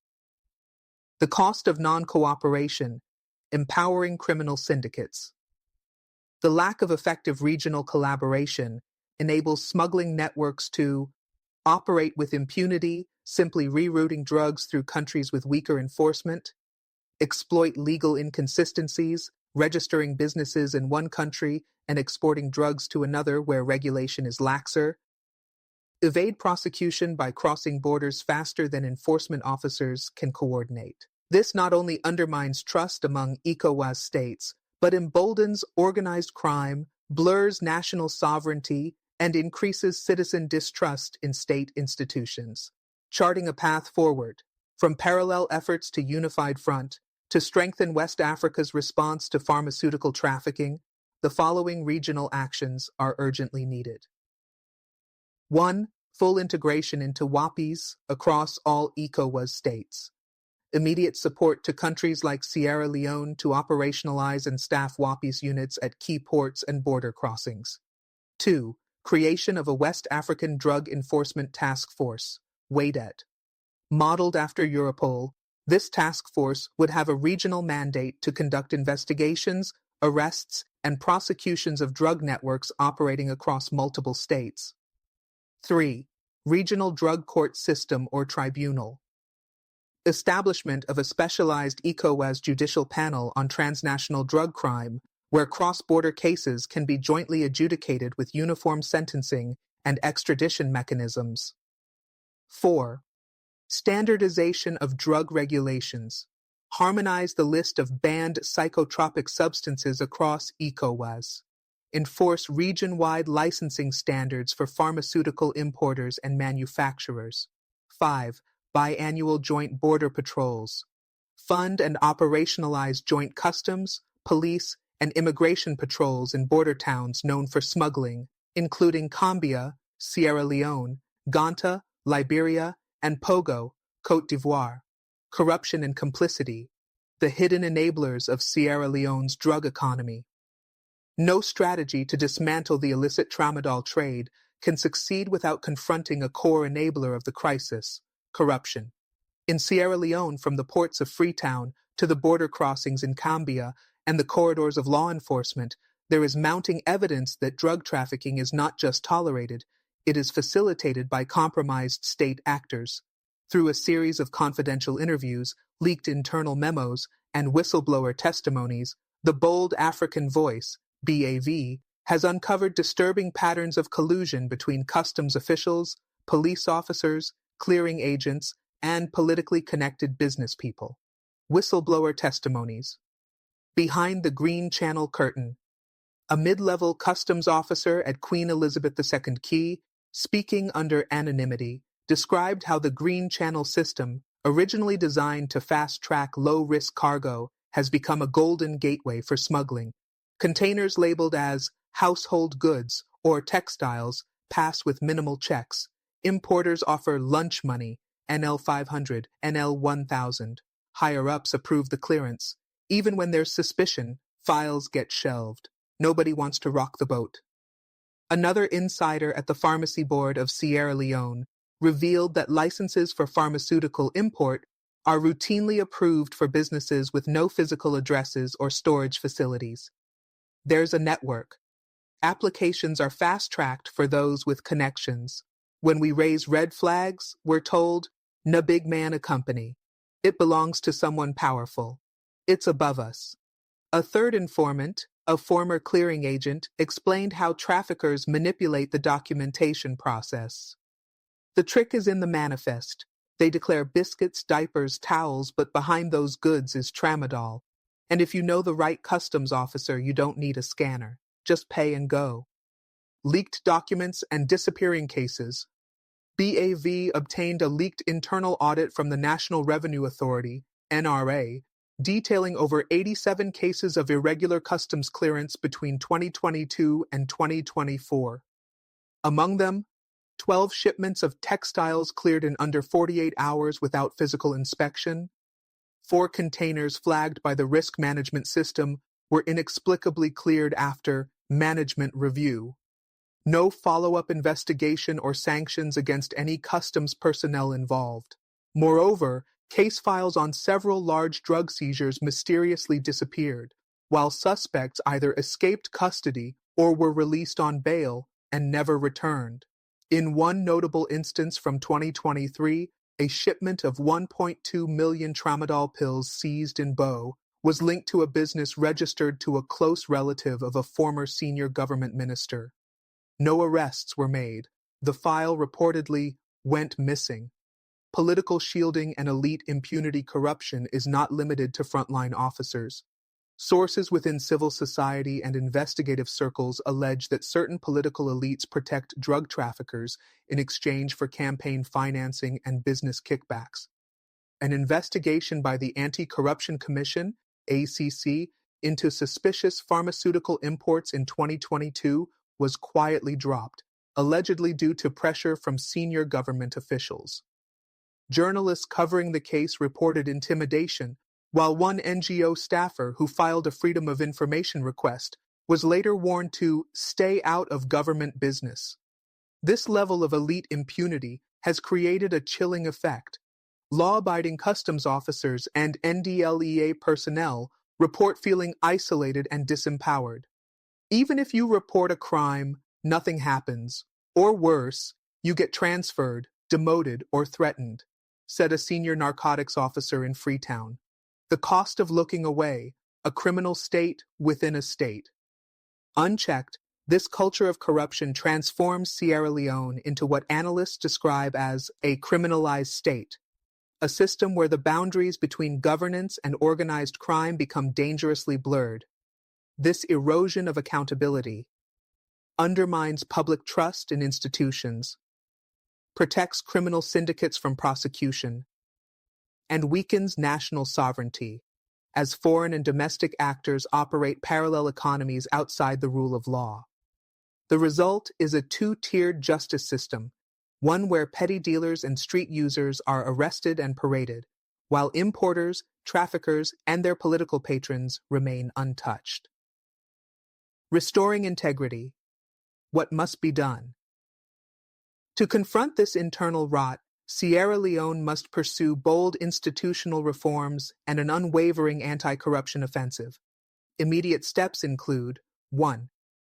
The cost of non-cooperation, empowering criminal syndicates. The lack of effective regional collaboration enables smuggling networks to operate with impunity, simply rerouting drugs through countries with weaker enforcement, exploit legal inconsistencies, registering businesses in one country and exporting drugs to another where regulation is laxer, evade prosecution by crossing borders faster than enforcement officers can coordinate. This not only undermines trust among ECOWAS states, but emboldens organized crime, blurs national sovereignty, and increases citizen distrust in state institutions. Charting a path forward, from parallel efforts to unified front, to strengthen West Africa's response to pharmaceutical trafficking, the following regional actions are urgently needed. 1. Full integration into WAPIs across all ECOWAS states. Immediate support to countries like Sierra Leone to operationalize and staff WAPIs units at key ports and border crossings. 2. Creation of a West African Drug Enforcement Task Force, WADET. Modeled after Europol, this task force would have a regional mandate to conduct investigations, arrests, and prosecutions of drug networks operating across multiple states. 3. Regional Drug Court System or Tribunal. Establishment of a specialized ECOWAS judicial panel on transnational drug crime, where cross-border cases can be jointly adjudicated with uniform sentencing and extradition mechanisms. 4. Standardization of drug regulations. Harmonize the list of banned psychotropic substances across ECOWAS. Enforce region-wide licensing standards for pharmaceutical importers and manufacturers. 5. Biannual joint border patrols. Fund and operationalize joint customs, police, and immigration patrols in border towns known for smuggling, including Gambia, Sierra Leone, Ghana, Liberia, and Pogo, Côte d'Ivoire. Corruption and complicity, the hidden enablers of Sierra Leone's drug economy. No strategy to dismantle the illicit tramadol trade can succeed without confronting a core enabler of the crisis, corruption. In Sierra Leone, from the ports of Freetown to the border crossings in Gambia and the corridors of law enforcement, there is mounting evidence that drug trafficking is not just tolerated, it is facilitated by compromised state actors. Through a series of confidential interviews, leaked internal memos, and whistleblower testimonies, the Bold African Voice, BAV, has uncovered disturbing patterns of collusion between customs officials, police officers, clearing agents, and politically connected business people. Whistleblower testimonies. Behind the Green Channel Curtain. A mid-level customs officer at Queen Elizabeth II Quay, speaking under anonymity, described how the Green Channel system, originally designed to fast-track low-risk cargo, has become a golden gateway for smuggling. Containers labeled as household goods or textiles pass with minimal checks. Importers offer lunch money, NL 500, NL 1000. Higher-ups approve the clearance. Even when there's suspicion, files get shelved. Nobody wants to rock the boat. Another insider at the Pharmacy Board of Sierra Leone revealed that licenses for pharmaceutical import are routinely approved for businesses with no physical addresses or storage facilities. There's a network. Applications are fast-tracked for those with connections. When we raise red flags, we're told, "No big man a company. It belongs to someone powerful. It's above us." A third informant, a former clearing agent, explained how traffickers manipulate the documentation process. The trick is in the manifest. They declare biscuits, diapers, towels, but behind those goods is tramadol. And if you know the right customs officer, you don't need a scanner. Just pay and go. Leaked documents and disappearing cases. BAV obtained a leaked internal audit from the National Revenue Authority, NRA, detailing over 87 cases of irregular customs clearance between 2022 and 2024. Among them, 12 shipments of textiles cleared in under 48 hours without physical inspection. 4 containers flagged by the risk management system were inexplicably cleared after management review. No follow-up investigation or sanctions against any customs personnel involved. Moreover, case files on several large drug seizures mysteriously disappeared, while suspects either escaped custody or were released on bail and never returned. In one notable instance from 2023, a shipment of 1.2 million Tramadol pills seized in Bo was linked to a business registered to a close relative of a former senior government minister. No arrests were made. The file reportedly went missing. Political shielding and elite impunity corruption is not limited to frontline officers. Sources within civil society and investigative circles allege that certain political elites protect drug traffickers in exchange for campaign financing and business kickbacks. An investigation by the Anti-Corruption Commission, ACC, into suspicious pharmaceutical imports in 2022 was quietly dropped, allegedly due to pressure from senior government officials. Journalists covering the case reported intimidation, while one NGO staffer who filed a Freedom of Information request was later warned to stay out of government business. This level of elite impunity has created a chilling effect. Law-abiding customs officers and NDLEA personnel report feeling isolated and disempowered. Even if you report a crime, nothing happens, or worse, you get transferred, demoted, or threatened, said a senior narcotics officer in Freetown. The cost of looking away, a criminal state within a state. Unchecked, this culture of corruption transforms Sierra Leone into what analysts describe as a criminalized state, a system where the boundaries between governance and organized crime become dangerously blurred. This erosion of accountability undermines public trust in institutions, protects criminal syndicates from prosecution, and weakens national sovereignty, as foreign and domestic actors operate parallel economies outside the rule of law. The result is a two-tiered justice system, one where petty dealers and street users are arrested and paraded, while importers, traffickers, and their political patrons remain untouched. Restoring integrity. What must be done? To confront this internal rot, Sierra Leone must pursue bold institutional reforms and an unwavering anti-corruption offensive. Immediate steps include 1.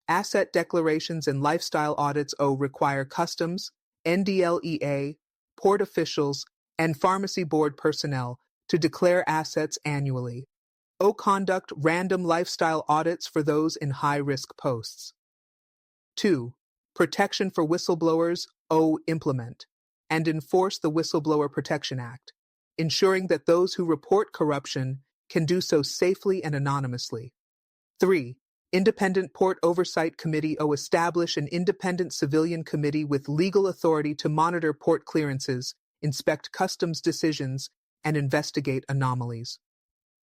Asset declarations and lifestyle audits require customs, NDLEA, port officials, and pharmacy board personnel to declare assets annually. Conduct random lifestyle audits for those in high-risk posts. 2. Protection for whistleblowers implement and enforce the Whistleblower Protection Act, ensuring that those who report corruption can do so safely and anonymously. 3. Independent Port Oversight Committee establish an independent civilian committee with legal authority to monitor port clearances, inspect customs decisions, and investigate anomalies.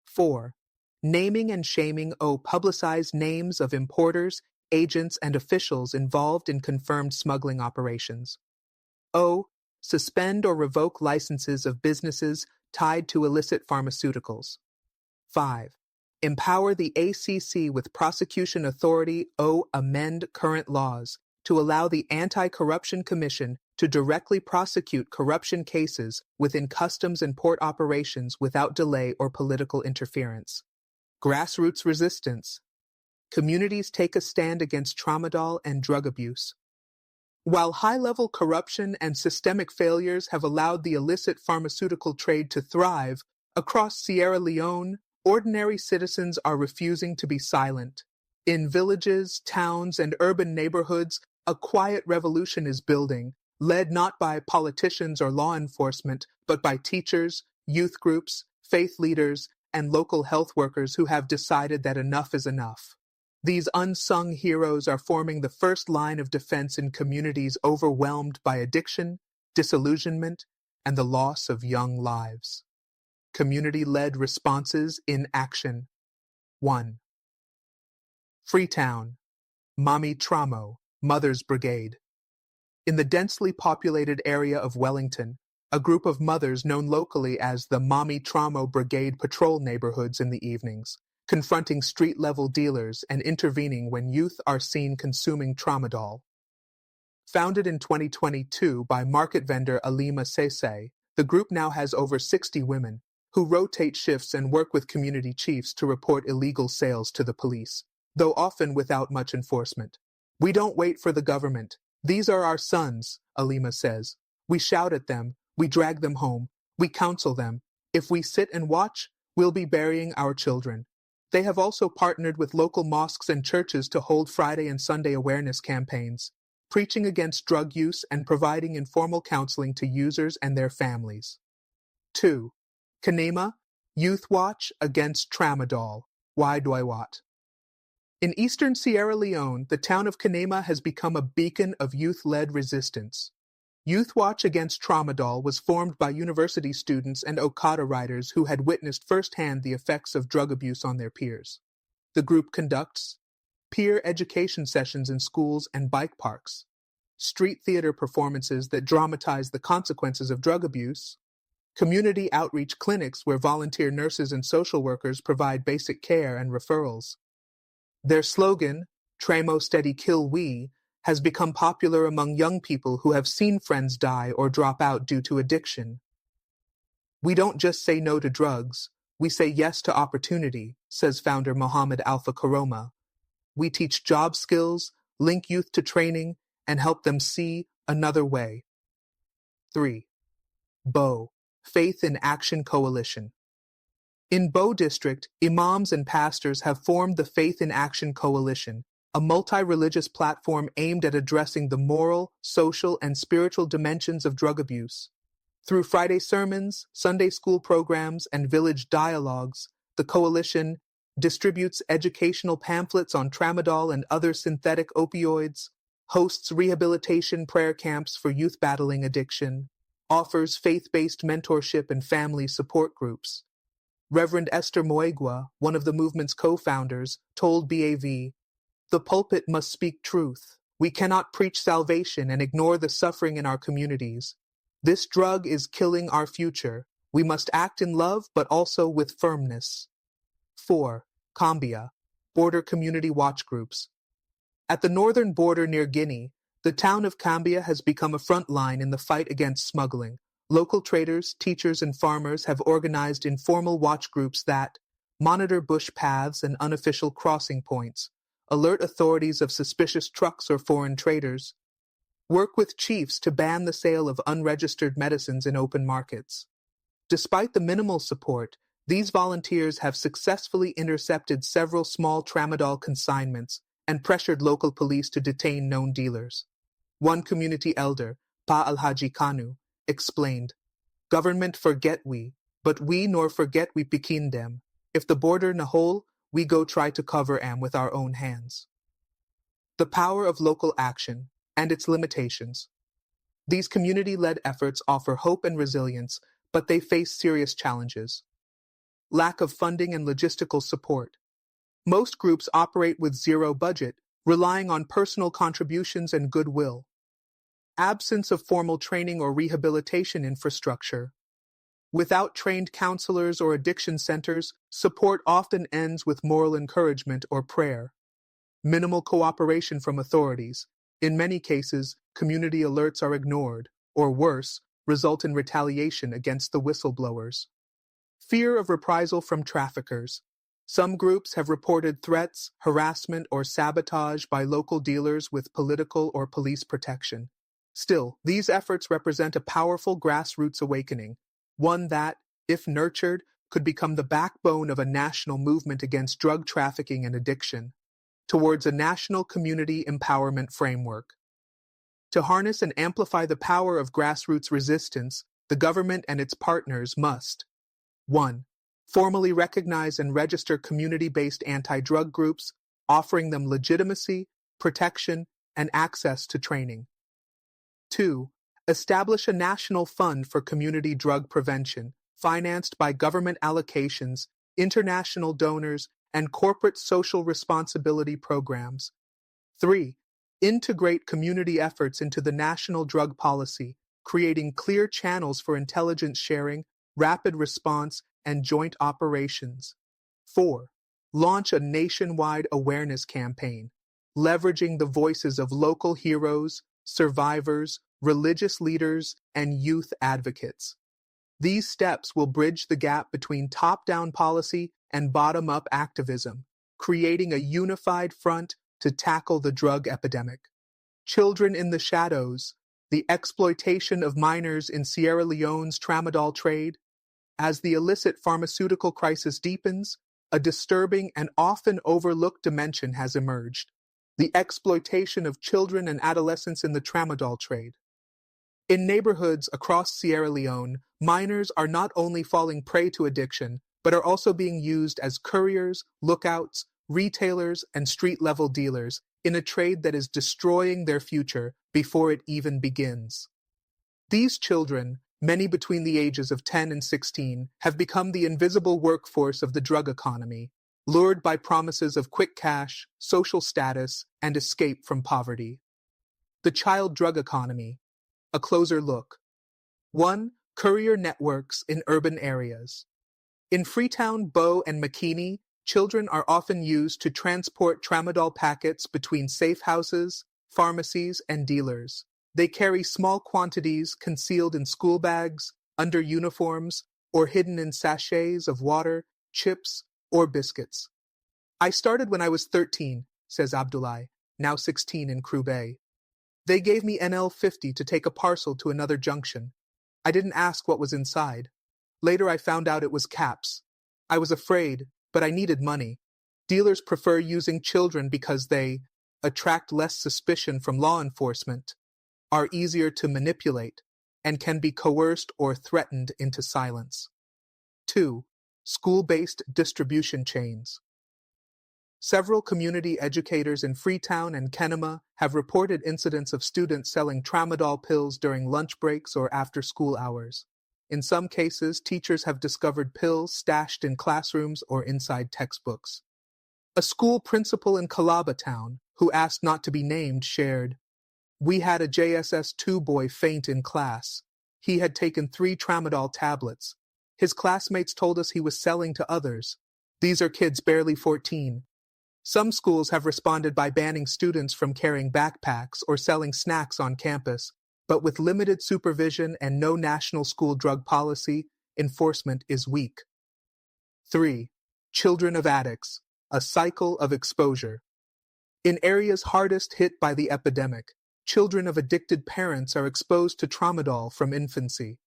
4. Naming and shaming publicize names of importers, agents, and officials involved in confirmed smuggling operations. Suspend or revoke licenses of businesses tied to illicit pharmaceuticals. 5. Empower the ACC with prosecution authority amend current laws to allow the Anti-Corruption Commission to directly prosecute corruption cases within customs and port operations without delay or political interference. Grassroots resistance. Communities take a stand against tramadol and drug abuse. While high-level corruption and systemic failures have allowed the illicit pharmaceutical trade to thrive, across Sierra Leone, ordinary citizens are refusing to be silent. In villages, towns, and urban neighborhoods, a quiet revolution is building, led not by politicians or law enforcement, but by teachers, youth groups, faith leaders, and local health workers who have decided that enough is enough. These unsung heroes are forming the first line of defense in communities overwhelmed by addiction, disillusionment, and the loss of young lives. Community-led responses in action. 1. Freetown, Mami Tramo, Mothers Brigade. In the densely populated area of Wellington, a group of mothers known locally as the Mami Tramo Brigade patrol neighborhoods in the evenings, confronting street-level dealers and intervening when youth are seen consuming tramadol. Founded in 2022 by market vendor Alima Sese, the group now has over 60 women, who rotate shifts and work with community chiefs to report illegal sales to the police, though often without much enforcement. "We don't wait for the government. These are our sons," Alima says. "We shout at them, we drag them home, we counsel them. If we sit and watch, we'll be burying our children." They have also partnered with local mosques and churches to hold Friday and Sunday awareness campaigns, preaching against drug use and providing informal counseling to users and their families. 2. Kanema, Youth Watch Against Tramadol, Wat. In eastern Sierra Leone, the town of Kanema has become a beacon of youth-led resistance. Youth Watch Against Tramadol was formed by university students and Okada riders who had witnessed firsthand the effects of drug abuse on their peers. The group conducts peer education sessions in schools and bike parks, street theater performances that dramatize the consequences of drug abuse, community outreach clinics where volunteer nurses and social workers provide basic care and referrals. Their slogan, Tramo Steady Kill We, has become popular among young people who have seen friends die or drop out due to addiction. "We don't just say no to drugs, we say yes to opportunity," says founder Mohammed Alpha Karoma. "We teach job skills, link youth to training, and help them see another way." 3. BO, Faith in Action Coalition. In Bo District, imams and pastors have formed the Faith in Action Coalition, a multi-religious platform aimed at addressing the moral, social, and spiritual dimensions of drug abuse. Through Friday sermons, Sunday school programs, and village dialogues, the coalition distributes educational pamphlets on tramadol and other synthetic opioids, hosts rehabilitation prayer camps for youth battling addiction, offers faith-based mentorship and family support groups. Reverend Esther Moegua, one of the movement's co-founders, told BAV, "The pulpit must speak truth. We cannot preach salvation and ignore the suffering in our communities. This drug is killing our future. We must act in love, but also with firmness." 4. Cambia, Border Community Watch Groups. At the northern border near Guinea, the town of Cambia has become a front line in the fight against smuggling. Local traders, teachers, and farmers have organized informal watch groups that monitor bush paths and unofficial crossing points, alert authorities of suspicious trucks or foreign traders, work with chiefs to ban the sale of unregistered medicines in open markets. Despite the minimal support, these volunteers have successfully intercepted several small tramadol consignments and pressured local police to detain known dealers. One community elder, Pa Alhaji Kanu, explained, "Government forget we, but we nor forget we pikin them. If the border na hole, we go try to cover am with our own hands." The power of local action and its limitations. These community-led efforts offer hope and resilience, but they face serious challenges. Lack of funding and logistical support. Most groups operate with zero budget, relying on personal contributions and goodwill. Absence of formal training or rehabilitation infrastructure. Without trained counselors or addiction centers, support often ends with moral encouragement or prayer. Minimal cooperation from authorities. In many cases, community alerts are ignored, or worse, result in retaliation against the whistleblowers. Fear of reprisal from traffickers. Some groups have reported threats, harassment, or sabotage by local dealers with political or police protection. Still, these efforts represent a powerful grassroots awakening, one that, if nurtured, could become the backbone of a national movement against drug trafficking and addiction, towards a national community empowerment framework. To harness and amplify the power of grassroots resistance, the government and its partners must 1. Formally recognize and register community-based anti-drug groups, offering them legitimacy, protection, and access to training. 2. Establish a national fund for community drug prevention, financed by government allocations, international donors, and corporate social responsibility programs. 3. Integrate community efforts into the national drug policy, creating clear channels for intelligence sharing, rapid response, and joint operations. 4. Launch a nationwide awareness campaign, leveraging the voices of local heroes, survivors, religious leaders, and youth advocates. These steps will bridge the gap between top-down policy and bottom-up activism, creating a unified front to tackle the drug epidemic. Children in the shadows, the exploitation of minors in Sierra Leone's tramadol trade. As the illicit pharmaceutical crisis deepens, a disturbing and often overlooked dimension has emerged: the exploitation of children and adolescents in the tramadol trade. In neighborhoods across Sierra Leone, minors are not only falling prey to addiction, but are also being used as couriers, lookouts, retailers, and street-level dealers in a trade that is destroying their future before it even begins. These children, many between the ages of 10 and 16, have become the invisible workforce of the drug economy, lured by promises of quick cash, social status, and escape from poverty. The child drug economy. A closer look. 1. Courier networks in urban areas. In Freetown, Bow, and Makini, children are often used to transport tramadol packets between safe houses, pharmacies, and dealers. They carry small quantities concealed in school bags, under uniforms, or hidden in sachets of water, chips, or biscuits. I started when I was 13, says Abdullah, now 16 in Crew Bay. They gave me NL50 to take a parcel to another junction. I didn't ask what was inside. Later I found out it was caps. I was afraid, but I needed money. Dealers prefer using children because they attract less suspicion from law enforcement, are easier to manipulate, and can be coerced or threatened into silence. 2. School-based distribution chains. Several community educators in Freetown and Kenema have reported incidents of students selling tramadol pills during lunch breaks or after school hours. In some cases, teachers have discovered pills stashed in classrooms or inside textbooks. A school principal in Kalaba Town, who asked not to be named, shared, "We had a JSS2 boy faint in class. He had taken 3 tramadol tablets. His classmates told us he was selling to others. These are kids barely 14. Some schools have responded by banning students from carrying backpacks or selling snacks on campus, but with limited supervision and no national school drug policy, enforcement is weak. 3. Children of addicts, a cycle of exposure. In areas hardest hit by the epidemic, children of addicted parents are exposed to tramadol from infancy.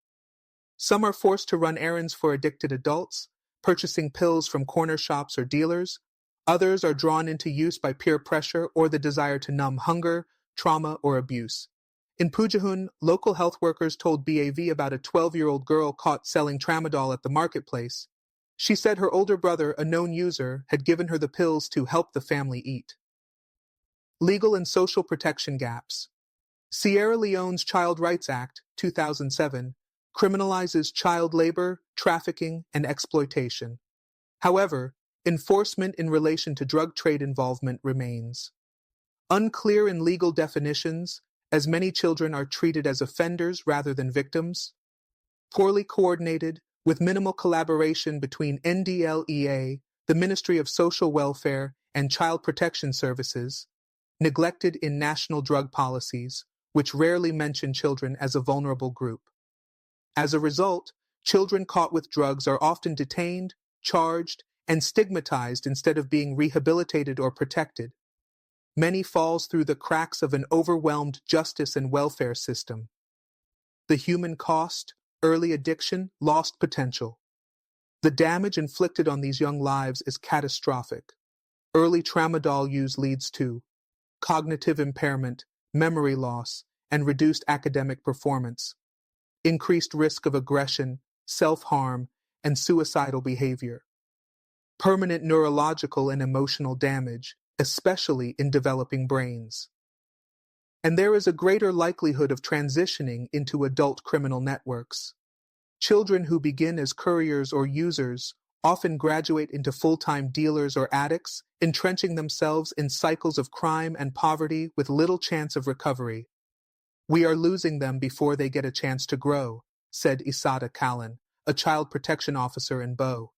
Some are forced to run errands for addicted adults, purchasing pills from corner shops or dealers. Others are drawn into use by peer pressure or the desire to numb hunger, trauma, or abuse. In Pujahun, local health workers told BAV about a 12-year-old girl caught selling tramadol at the marketplace. She said her older brother, a known user, had given her the pills to help the family eat. Legal and social protection gaps. Sierra Leone's Child Rights Act, 2007, criminalizes child labor, trafficking, and exploitation. However, enforcement in relation to drug trade involvement remains unclear in legal definitions, as many children are treated as offenders rather than victims, poorly coordinated, with minimal collaboration between NDLEA, the Ministry of Social Welfare, and Child Protection Services, neglected in national drug policies, which rarely mention children as a vulnerable group. As a result, children caught with drugs are often detained, charged, and stigmatized instead of being rehabilitated or protected. Many falls through the cracks of an overwhelmed justice and welfare system. The human cost, early addiction, lost potential. The damage inflicted on these young lives is catastrophic. Early tramadol use leads to cognitive impairment, memory loss, and reduced academic performance, increased risk of aggression, self-harm, and suicidal behavior, permanent neurological and emotional damage, especially in developing brains. And there is a greater likelihood of transitioning into adult criminal networks. Children who begin as couriers or users often graduate into full-time dealers or addicts, entrenching themselves in cycles of crime and poverty with little chance of recovery. "We are losing them before they get a chance to grow," said Isada Callan, a child protection officer in Bo.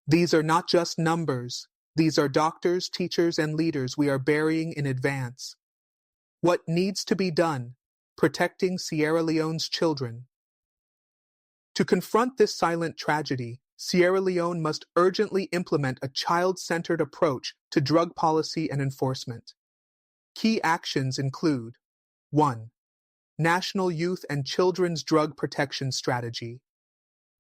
"These are not just numbers. These are doctors, teachers, and leaders we are burying in advance." What needs to be done? Protecting Sierra Leone's children. To confront this silent tragedy, Sierra Leone must urgently implement a child-centered approach to drug policy and enforcement. Key actions include: 1. National Youth and Children's Drug Protection Strategy.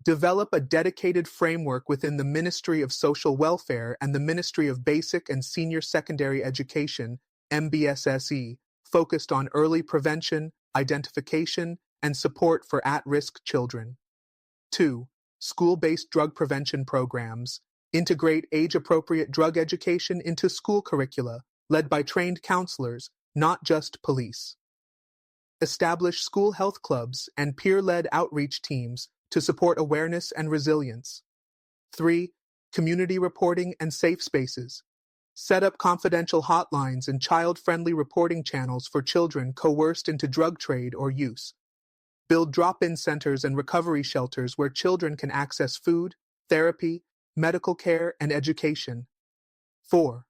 Develop a dedicated framework within the Ministry of Social Welfare and the Ministry of Basic and Senior Secondary Education, MBSSE, focused on early prevention, identification, and support for at-risk children. 2. School-based drug prevention programs. Integrate age-appropriate drug education into school curricula, led by trained counselors, not just police. Establish school health clubs and peer-led outreach teams to support awareness and resilience. 3. Community reporting and safe spaces. Set up confidential hotlines and child-friendly reporting channels for children coerced into drug trade or use. Build drop-in centers and recovery shelters where children can access food, therapy, medical care, and education. 4.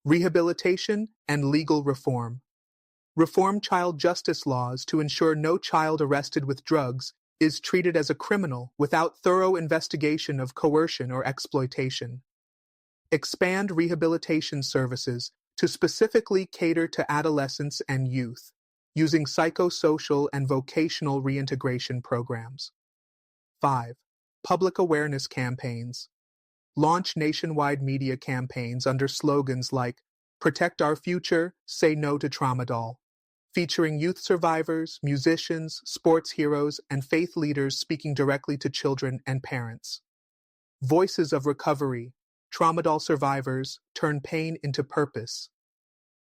Rehabilitation and legal reform. Reform child justice laws to ensure no child arrested with drugs is treated as a criminal without thorough investigation of coercion or exploitation. Expand rehabilitation services to specifically cater to adolescents and youth, using psychosocial and vocational reintegration programs. 5. Public awareness campaigns. Launch nationwide media campaigns under slogans like "Protect Our Future, Say No to Tramadol," featuring youth survivors, musicians, sports heroes, and faith leaders speaking directly to children and parents. Voices of Recovery. Tramadol survivors turn pain into purpose.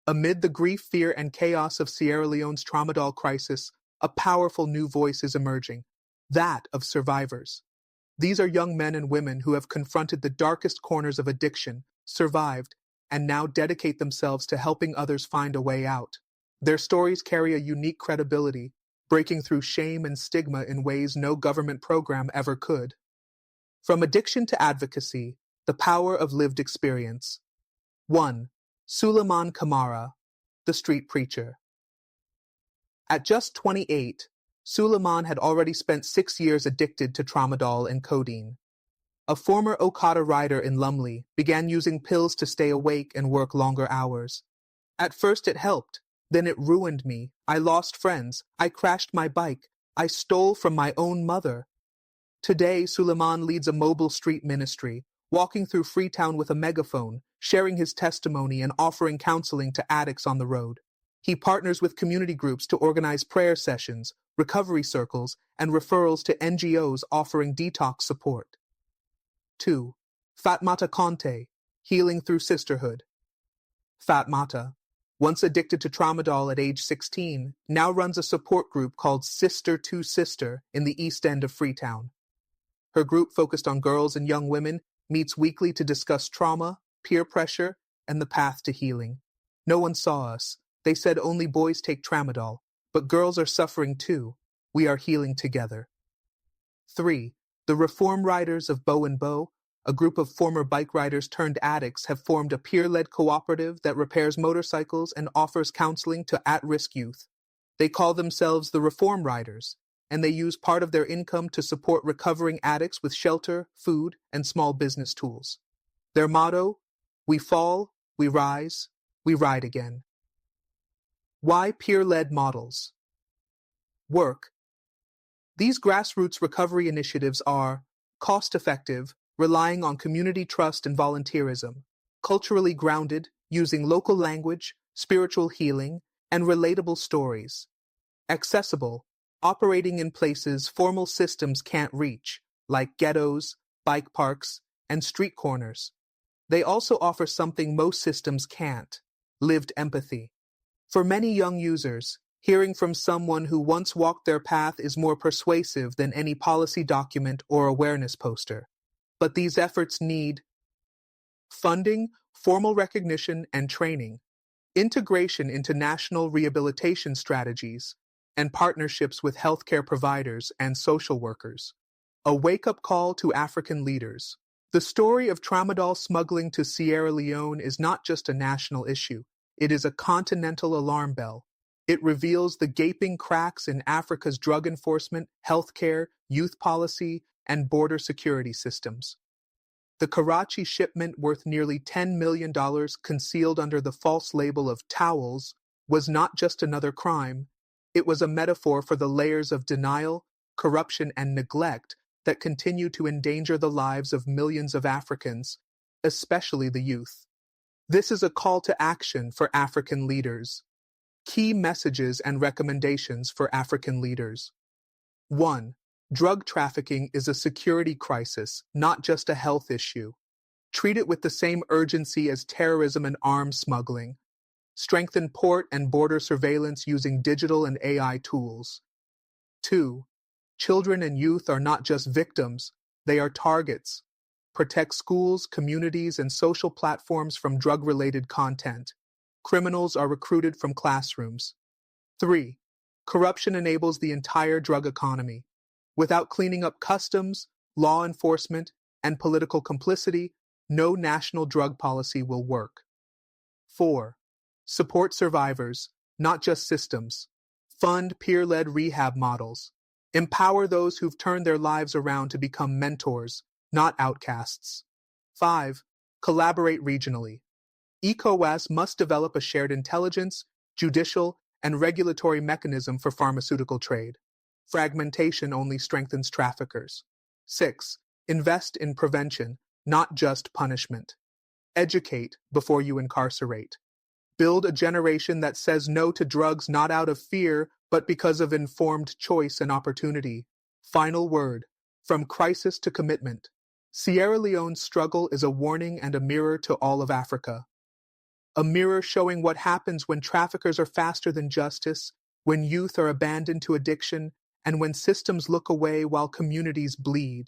Amid the grief, fear, and chaos of Sierra Leone's Tramadol crisis, a powerful new voice is emerging, that of survivors. These are young men and women who have confronted the darkest corners of addiction, survived, and now dedicate themselves to helping others find a way out. Their stories carry a unique credibility, breaking through shame and stigma in ways no government program ever could. From addiction to advocacy, the power of lived experience. 1. Suleiman Kamara, the street preacher. At just 28, Suleiman had already spent 6 years addicted to tramadol and codeine. A former Okada rider in Lumley began using pills to stay awake and work longer hours. At first it helped, then it ruined me. I lost friends, I crashed my bike, I stole from my own mother. Today, Suleiman leads a mobile street ministry, walking through Freetown with a megaphone, sharing his testimony and offering counseling to addicts on the road. He partners with community groups to organize prayer sessions, recovery circles, and referrals to NGOs offering detox support. 2. Fatmata Conte, healing through sisterhood. Fatmata, once addicted to tramadol at age 16, now runs a support group called Sister to Sister in the East End of Freetown. Her group, focused on girls and young women, meets weekly to discuss trauma, peer pressure, and the path to healing. No one saw us. They said only boys take tramadol, but girls are suffering too. We are healing together. 3. The Reform Riders of Bo and Bo, a group of former bike riders turned addicts, have formed a peer-led cooperative that repairs motorcycles and offers counseling to at-risk youth. They call themselves the Reform Riders, and they use part of their income to support recovering addicts with shelter, food, and small business tools. Their motto: we fall, we rise, we ride again. Why peer-led models? Work. These grassroots recovery initiatives are cost-effective, relying on community trust and volunteerism, culturally grounded, using local language, spiritual healing, and relatable stories, accessible, operating in places formal systems can't reach, like ghettos, bike parks, and street corners. They also offer something most systems can't: lived empathy. For many young users, Hearing from someone who once walked their path is more persuasive than any policy document or awareness poster. But these efforts need funding, formal recognition and training, integration into national rehabilitation strategies, and partnerships with healthcare providers and social workers. A wake-up call to African leaders. The story of tramadol smuggling to Sierra Leone is not just a national issue, it is a continental alarm bell. It reveals the gaping cracks in Africa's drug enforcement, healthcare, youth policy, and border security systems. The Karachi shipment worth nearly $10 million concealed under the false label of towels was not just another crime, it was a metaphor for the layers of denial, corruption, and neglect that continue to endanger the lives of millions of Africans, especially the youth. This is a call to action for African leaders. Key messages and recommendations for African leaders. 1. Drug trafficking is a security crisis, not just a health issue. Treat it with the same urgency as terrorism and arms smuggling. Strengthen port and border surveillance using digital and AI tools. 2. Children and youth are not just victims, they are targets. Protect schools, communities, and social platforms from drug-related content. Criminals are recruited from classrooms. 3. Corruption enables the entire drug economy. Without cleaning up customs, law enforcement, and political complicity, no national drug policy will work. 4. Support survivors, not just systems. Fund peer-led rehab models. Empower those who've turned their lives around to become mentors, not outcasts. 5. Collaborate regionally. ECOWAS must develop a shared intelligence, judicial, and regulatory mechanism for pharmaceutical trade. Fragmentation only strengthens traffickers. 6. Invest in prevention, not just punishment. Educate before you incarcerate. Build a generation that says no to drugs not out of fear, but because of informed choice and opportunity. Final word. From crisis to commitment. Sierra Leone's struggle is a warning and a mirror to all of Africa. A mirror showing what happens when traffickers are faster than justice, when youth are abandoned to addiction, and when systems look away while communities bleed.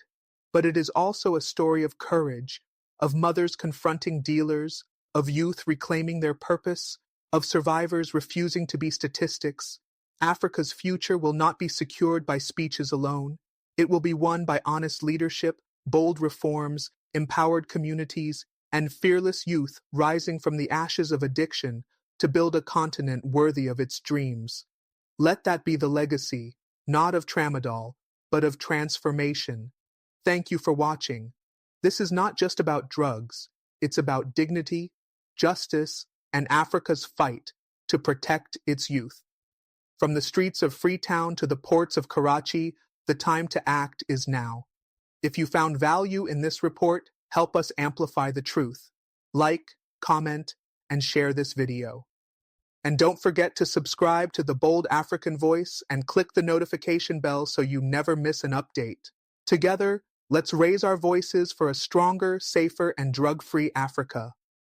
But it is also a story of courage, of mothers confronting dealers, of youth reclaiming their purpose, of survivors refusing to be statistics. Africa's future will not be secured by speeches alone. It will be won by honest leadership, bold reforms, empowered communities, and fearless youth rising from the ashes of addiction to build a continent worthy of its dreams. Let that be the legacy, not of tramadol, but of transformation. Thank you for watching. This is not just about drugs, it's about dignity, justice, and Africa's fight to protect its youth. From the streets of Freetown to the ports of Karachi, the time to act is now. If you found value in this report, help us amplify the truth. Like, comment, and share this video. And don't forget to subscribe to The Bold African Voice and click the notification bell so you never miss an update. Together, let's raise our voices for a stronger, safer, and drug-free Africa.